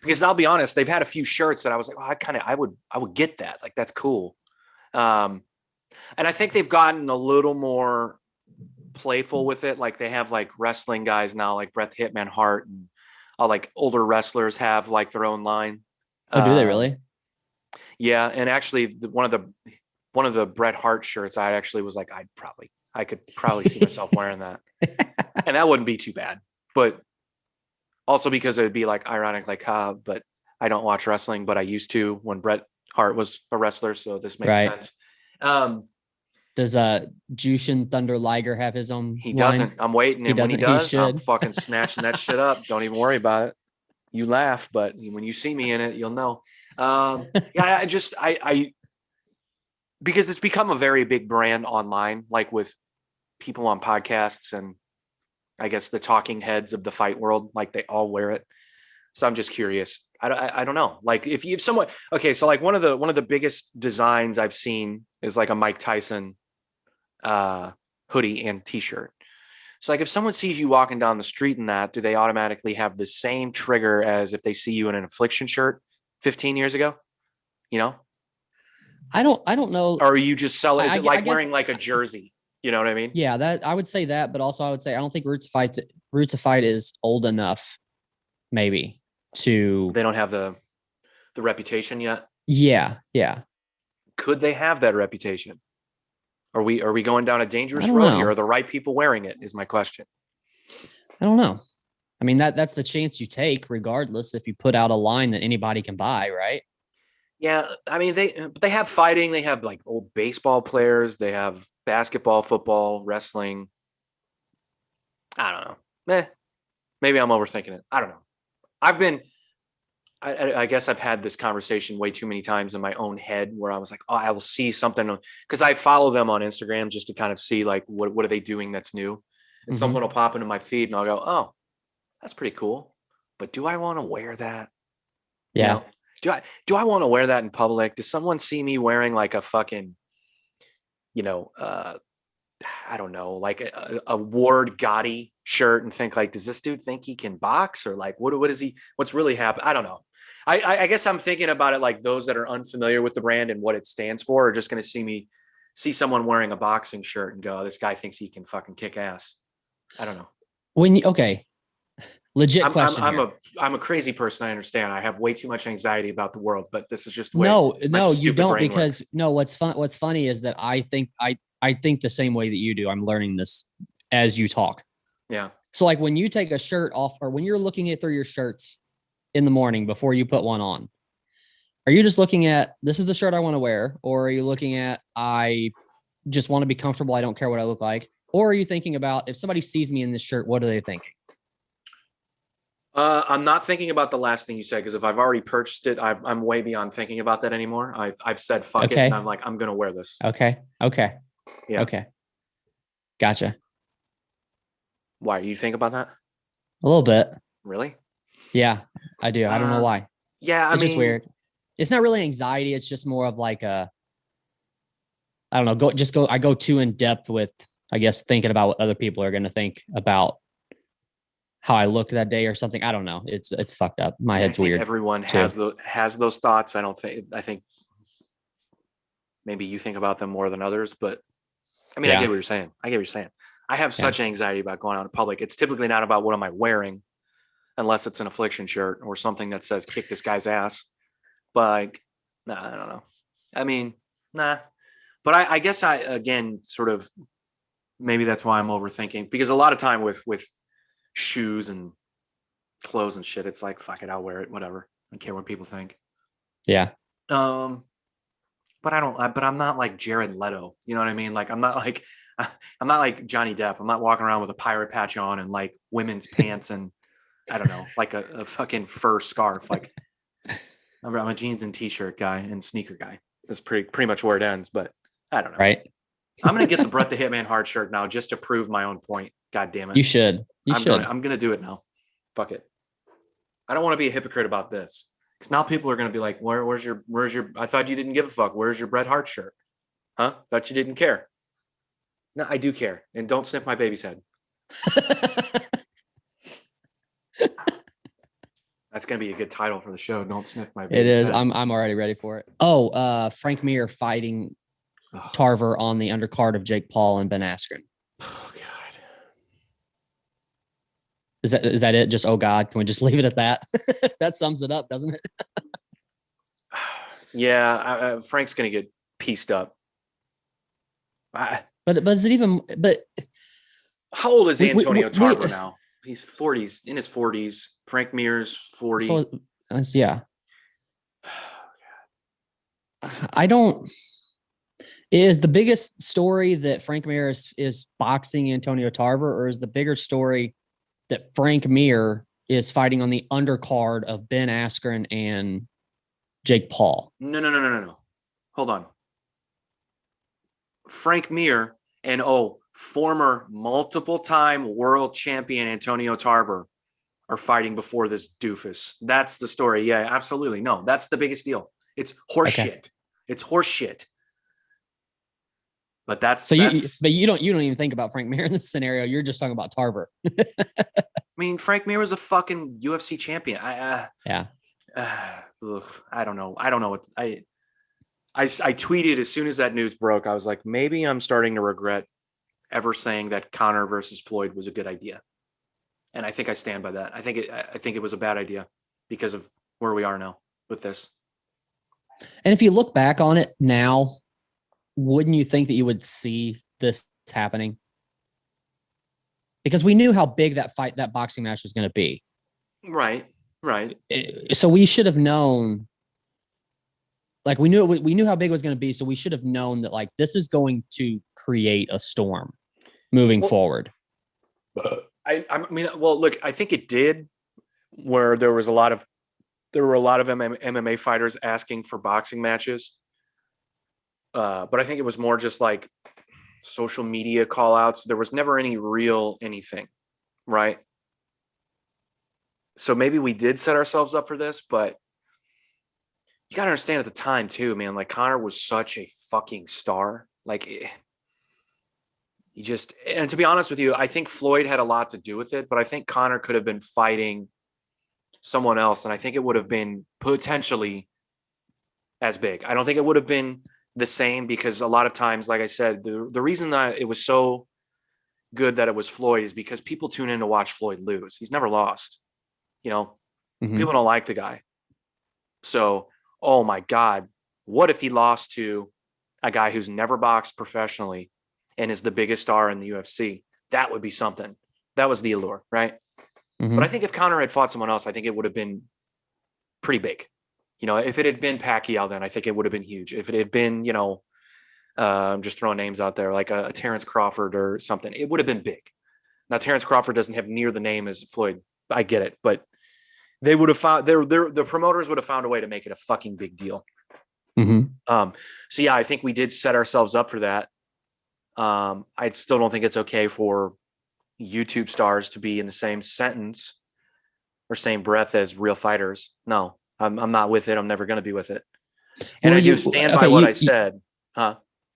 because I'll be honest, they've had a few shirts that I was like, I would get that. Like, that's cool. And I think they've gotten a little more playful with it. Like they have like wrestling guys now, like Bret the Hitman Hart, and like older wrestlers have like their own line. Oh, do they really? Yeah, and actually, one of the Bret Hart shirts, I actually was like, I could probably see myself wearing that, and that wouldn't be too bad. But also because it would be like ironic, like, but I don't watch wrestling, but I used to when Bret Hart was a wrestler, so this makes Right. sense. Does Jushin Thunder Liger have his own? He line? doesn't. I'm waiting, and when he doesn't. He does, I'm should. fucking snatching that shit up. Don't even worry about it. You laugh, but when you see me in it, you'll know. Yeah, I because it's become a very big brand online, like with people on podcasts and I guess the talking heads of the fight world, like they all wear it. So I'm just curious. I don't know. Like if you have someone, okay, so like one of the biggest designs I've seen is like a Mike Tyson hoodie and t-shirt. So like if someone sees you walking down the street in that, do they automatically have the same trigger as if they see you in an Affliction shirt 15 years ago? You know? I don't know. Or are you just selling? Is it like guess, wearing like a jersey? You know what I mean? Yeah, that I would say that, but also I would say I don't think Roots of Fight is old enough, maybe to. They don't have the reputation yet. Yeah. Could they have that reputation? Are we going down a dangerous I don't road know. here? Are the right people wearing it? Is my question. I don't know. I mean that's the chance you take, regardless. If you put out a line that anybody can buy, right? Yeah, I mean they have fighting. They have like old baseball players. They have basketball, football, wrestling. I don't know. Maybe I'm overthinking it. I don't know. I guess I've had this conversation way too many times in my own head where I was like, oh, I will see something because I follow them on Instagram just to kind of see like what are they doing that's new, and something will pop into my feed and I'll go, oh, that's pretty cool. But do I want to wear that? Yeah. You know, do I want to wear that in public? Does someone see me wearing like a fucking, I don't know, like a Ward Gotti shirt and think like, does this dude think he can box or like, what is he, what's really happening? I don't know. I guess I'm thinking about it like those that are unfamiliar with the brand and what it stands for are just going to see someone wearing a boxing shirt and go, oh, this guy thinks he can fucking kick ass. I don't know. Okay. Legit question. I'm a crazy person. I understand. I have way too much anxiety about the world, but this is just no, you don't, because what's funny is that I think the same way that you do. I'm learning this as you talk. Yeah. So like when you take a shirt off or when you're looking through your shirts in the morning before you put one on, are you just looking at this is the shirt I want to wear? Or are you looking at I just want to be comfortable, I don't care what I look like? Or are you thinking about if somebody sees me in this shirt, what are they thinking? I'm not thinking about the last thing you said because if I've already purchased it, I'm way beyond thinking about that anymore. I've said fuck it, and I'm like I'm gonna wear this. Okay. Yeah. Okay. Gotcha. Why you think about that? A little bit. Really? Yeah, I do. I don't know why. Yeah, it's just weird. It's not really anxiety. It's just more of like I don't know. I go too in depth with, I guess, thinking about what other people are going to think about how I look that day or something. I don't know. It's fucked up. My head's weird. Everyone has those thoughts. I think maybe you think about them more than others, but I mean, I get what you're saying. I have such anxiety about going out in public. It's typically not about what am I wearing, unless it's an Affliction shirt or something that says kick this guy's ass. But like, nah, I don't know. I mean, nah. But I guess again, sort of, maybe that's why I'm overthinking because a lot of time with shoes and clothes and shit, it's like, fuck it, I'll wear it, whatever. I don't care what people think. Yeah. But I'm not like Jared Leto. You know what I mean? Like, I'm not like Johnny Depp. I'm not walking around with a pirate patch on and like women's pants and I don't know, like a fucking fur scarf. Like I'm a jeans and t-shirt guy and sneaker guy. That's pretty much where it ends, but I don't know. Right. I'm going to get the Bret the Hitman Hart shirt now just to prove my own point. God damn it. You should. I'm going to do it now. Fuck it. I don't want to be a hypocrite about this because now people are going to be like, where's your, I thought you didn't give a fuck. Where's your Bret Hart shirt? Huh? Thought you didn't care. No, I do care. And don't sniff my baby's head. That's going to be a good title for the show. Don't sniff my baby's head. It is. I'm already ready for it. Oh, Frank Mir fighting Tarver on the undercard of Jake Paul and Ben Askren. Oh, God. Is that it? Just, oh God, can we just leave it at that? That sums it up, doesn't it? Yeah, Frank's gonna get pieced up. But is it even? But How old is Antonio we- Tarver now? He's 40s, in his 40s. Frank Mir's 40. so yeah. I don't. Is the biggest story that Frank Mir is boxing Antonio Tarver, or is the bigger story that Frank Mir is fighting on the undercard of Ben Askren and Jake Paul? No. Hold on. Frank Mir and former multiple-time world champion Antonio Tarver are fighting before this doofus. That's the story. Yeah, absolutely. No, that's the biggest deal. It's horseshit. Okay. It's horseshit. But that's so. You don't even think about Frank Mir in this scenario. You're just talking about Tarver. I mean, Frank Mir was a fucking UFC champion. Yeah. I don't know. I don't know what I tweeted as soon as that news broke. I was like, maybe I'm starting to regret ever saying that Conor versus Floyd was a good idea. And I think I stand by that. I think it was a bad idea because of where we are now with this. And if you look back on it now, wouldn't you think that you would see this happening? Because we knew how big that boxing match was going to be. Right. So we should have known, like we knew how big it was going to be. So we should have known that like, this is going to create a storm moving forward. I mean, well, look, I think it did, where there were a lot of MMA fighters asking for boxing matches. But I think it was more just like social media call outs. There was never any real anything, right? So maybe we did set ourselves up for this, but you got to understand at the time too, man, like Conor was such a fucking star. Like and to be honest with you, I think Floyd had a lot to do with it, but I think Conor could have been fighting someone else. And I think it would have been potentially as big. I don't think it would have been the same, because a lot of times, like I said, the reason that it was so good that it was Floyd is because people tune in to watch Floyd lose. He's never lost. People don't like the guy. So, oh my God, what if he lost to a guy who's never boxed professionally and is the biggest star in the UFC? That would be something. That was the allure, right? But I think if Conor had fought someone else, I think it would have been pretty big. If it had been Pacquiao, then I think it would have been huge. If it had been, I'm just throwing names out there, like a Terrence Crawford or something, it would have been big. Now, Terrence Crawford doesn't have near the name as Floyd. I get it, but they would have found the promoters would have found a way to make it a fucking big deal. So yeah, I think we did set ourselves up for that. I still don't think it's okay for YouTube stars to be in the same sentence or same breath as real fighters. No, I'm not with it. I'm never going to be with it. And I do stand by what I said.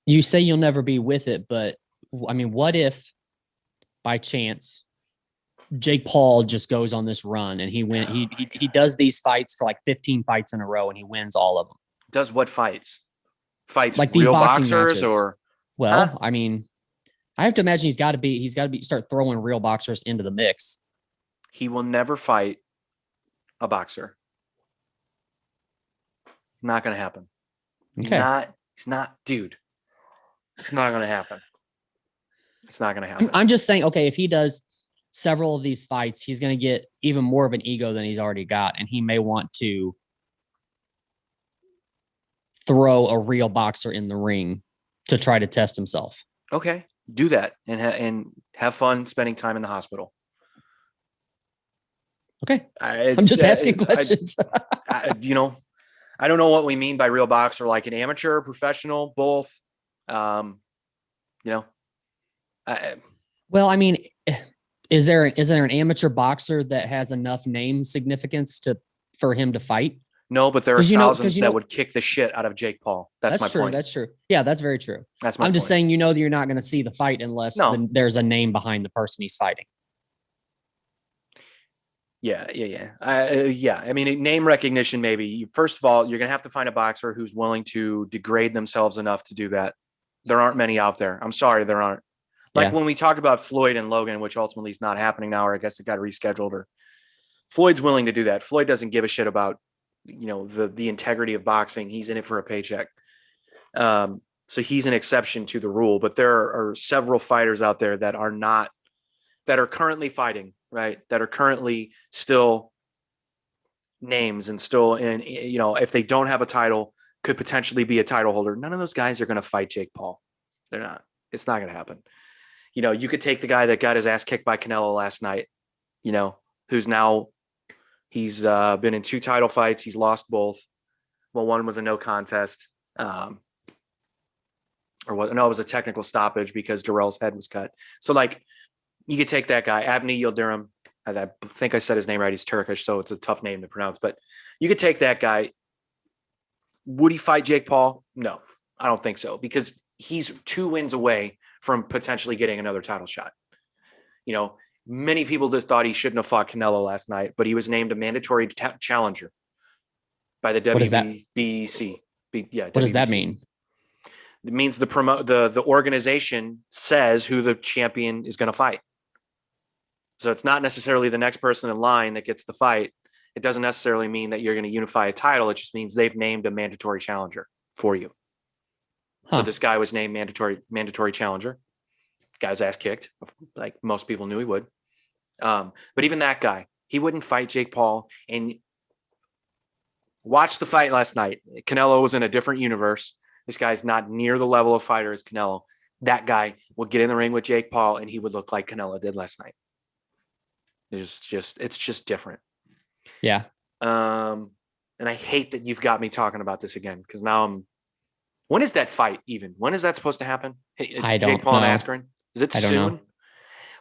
You say you'll never be with it, but I mean, what if by chance Jake Paul just goes on this run and he does these fights for like 15 fights in a row and he wins all of them? Does what fights? Fights like real these boxing boxers matches. Or I mean, I have to imagine he's got to start throwing real boxers into the mix. He will never fight a boxer. Not going to happen. Okay. He's not, dude. It's not going to happen. It's not going to happen. I'm just saying, okay, if he does several of these fights, he's going to get even more of an ego than he's already got. And he may want to throw a real boxer in the ring to try to test himself. Okay. Do that and have fun spending time in the hospital. Okay. I'm just asking questions. I don't know what we mean by real boxer, like an amateur, professional, both. Well, I mean, is there an amateur boxer that has enough name significance for him to fight? No, but there are thousands that would kick the shit out of Jake Paul. That's my true. point. That's true. Yeah, that's very true. I'm just saying, that you're not going to see the fight unless there's a name behind the person he's fighting. Yeah. I mean, name recognition, maybe. First of all, you're going to have to find a boxer who's willing to degrade themselves enough to do that. There aren't many out there. I'm sorry, there aren't. Like Yeah. when we talked about Floyd and Logan, which ultimately is not happening now, or I guess it got rescheduled, or Floyd's willing to do that. Floyd doesn't give a shit about, the integrity of boxing. He's in it for a paycheck. So he's an exception to the rule, but there are several fighters out there that are currently fighting, right? That are currently still names and still in, if they don't have a title, could potentially be a title holder. None of those guys are going to fight Jake Paul. They're not. It's not going to happen. You could take the guy that got his ass kicked by Canelo last night, who's now, he's been in 2 title fights. He's lost both. Well, one was a no contest. It was a technical stoppage because Darrell's head was cut. So like, you could take that guy, Abney Yildirim. I think I said his name right. He's Turkish, so it's a tough name to pronounce, but you could take that guy. Would he fight Jake Paul? No, I don't think so, because he's 2 wins away from potentially getting another title shot. Many people just thought he shouldn't have fought Canelo last night, but he was named a mandatory challenger by the What is that? WBC. What does that mean? It means the organization says who the champion is going to fight. So it's not necessarily the next person in line that gets the fight. It doesn't necessarily mean that you're going to unify a title. It just means they've named a mandatory challenger for you. Huh. So this guy was named mandatory challenger. Guy's ass kicked, like most people knew he would. But even that guy, he wouldn't fight Jake Paul. And watch the fight last night. Canelo was in a different universe. This guy's not near the level of fighter as Canelo. That guy would get in the ring with Jake Paul and he would look like Canelo did last night. It's just different. Yeah. And I hate that you've got me talking about this again, because now when is that fight even? When is that supposed to happen? I don't Jake Paul know. and Askren? Is it I don't soon? know.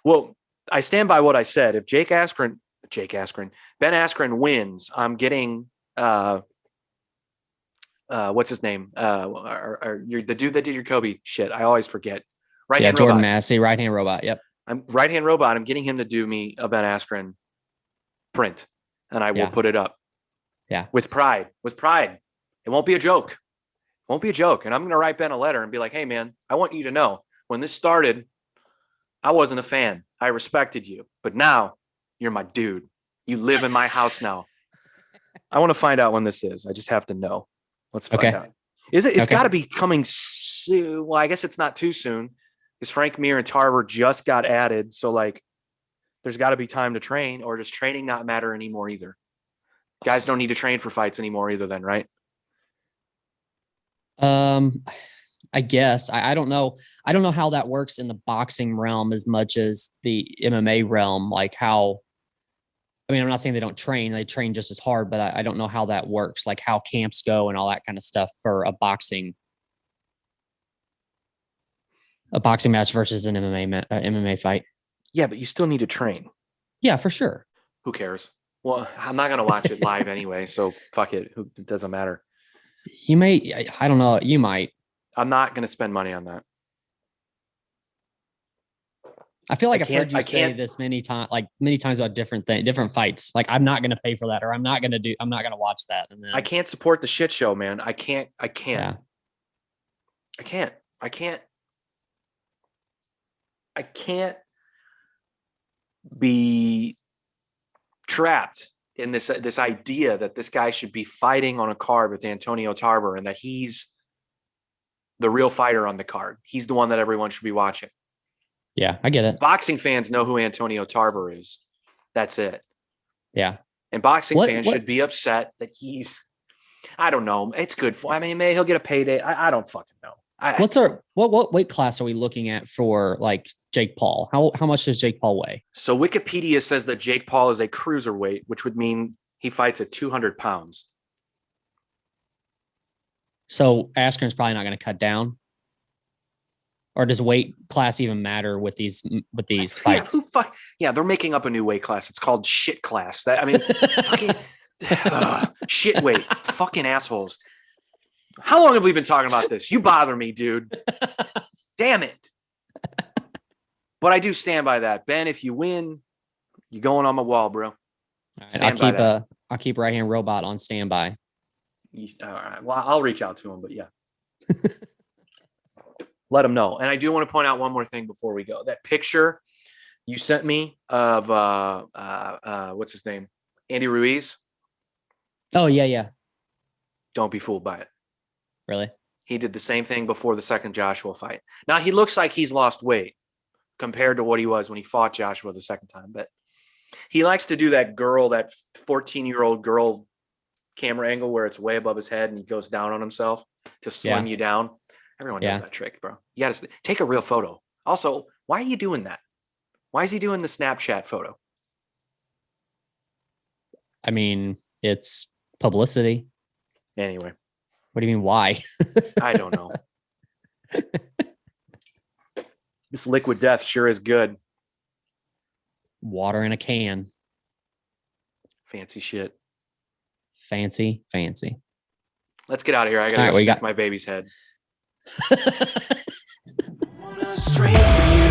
Well, I stand by what I said. If Ben Askren wins, I'm getting what's his name? You're the dude that did your Kobe shit. I always forget. Right-hand Jordan robot. Massey, right-hand robot. Yep. I'm right-hand robot. I'm getting him to do me a Ben Askren print, and I will Yeah. put it up. Yeah. With pride. It won't be a joke. And I'm going to write Ben a letter and be like, hey man, I want you to know when this started, I wasn't a fan. I respected you, but now you're my dude. You live in my house now. I want to find out when this is. I just have to know. Let's find out. Is it? It's got to be coming soon. Well, I guess it's not too soon, because Frank Mir and Tarver just got added. So like, there's got to be time to train, or does training not matter anymore either? Guys don't need to train for fights anymore either then, right? I guess I don't know. I don't know how that works in the boxing realm as much as the MMA realm. Like how, I'm not saying they don't train, they train just as hard, but I don't know how that works, like how camps go and all that kind of stuff for a boxing match versus an MMA fight. Yeah, but you still need to train. Yeah, for sure. Who cares? Well, I'm not going to watch it live anyway, so fuck it. It doesn't matter. You may, I don't know. You might. I'm not going to spend money on that. I feel like I've heard you say this many times about different fights. Like, I'm not going to pay for that, or I'm not going to watch that. And then, I can't support the shit show, man. I can't. Yeah. I can't be trapped in this idea that this guy should be fighting on a card with Antonio Tarver and that he's the real fighter on the card. He's the one that everyone should be watching. Yeah, I get it. Boxing fans know who Antonio Tarver is. That's it. Yeah. And boxing fans should be upset that I don't know. It's good for, maybe he'll get a payday. I don't fucking know. What weight class are we looking at for like Jake Paul? How much does Jake Paul weigh? So Wikipedia says that Jake Paul is a cruiserweight, which would mean he fights at 200 pounds. So Askren's probably not going to cut down. Or does weight class even matter with these fights? Yeah, they're making up a new weight class. It's called shit class. Fucking shit weight. Fucking assholes. How long have we been talking about this? You bother me, dude. Damn it. But I do stand by that. Ben, if you win, you're going on my wall, bro. Right, I'll keep right-hand robot on standby. All right. Well, I'll reach out to him, but yeah. let them know. And I do want to point out one more thing before we go. That picture you sent me of what's his name? Andy Ruiz. Oh, yeah. Don't be fooled by it. Really? He did the same thing before the second Joshua fight. Now he looks like he's lost weight compared to what he was when he fought Joshua the second time, but he likes to do that 14-year-old girl camera angle where it's way above his head and he goes down on himself to slim you down. Everyone knows that trick, bro. You got to take a real photo. Also, why are you doing that? Why is he doing the Snapchat photo? I mean, it's publicity. Anyway. What do you mean, why? I don't know. This liquid death sure is good. Water in a can. Fancy shit. Fancy. Let's get out of here. I got to go sniff my baby's head. Straight for you.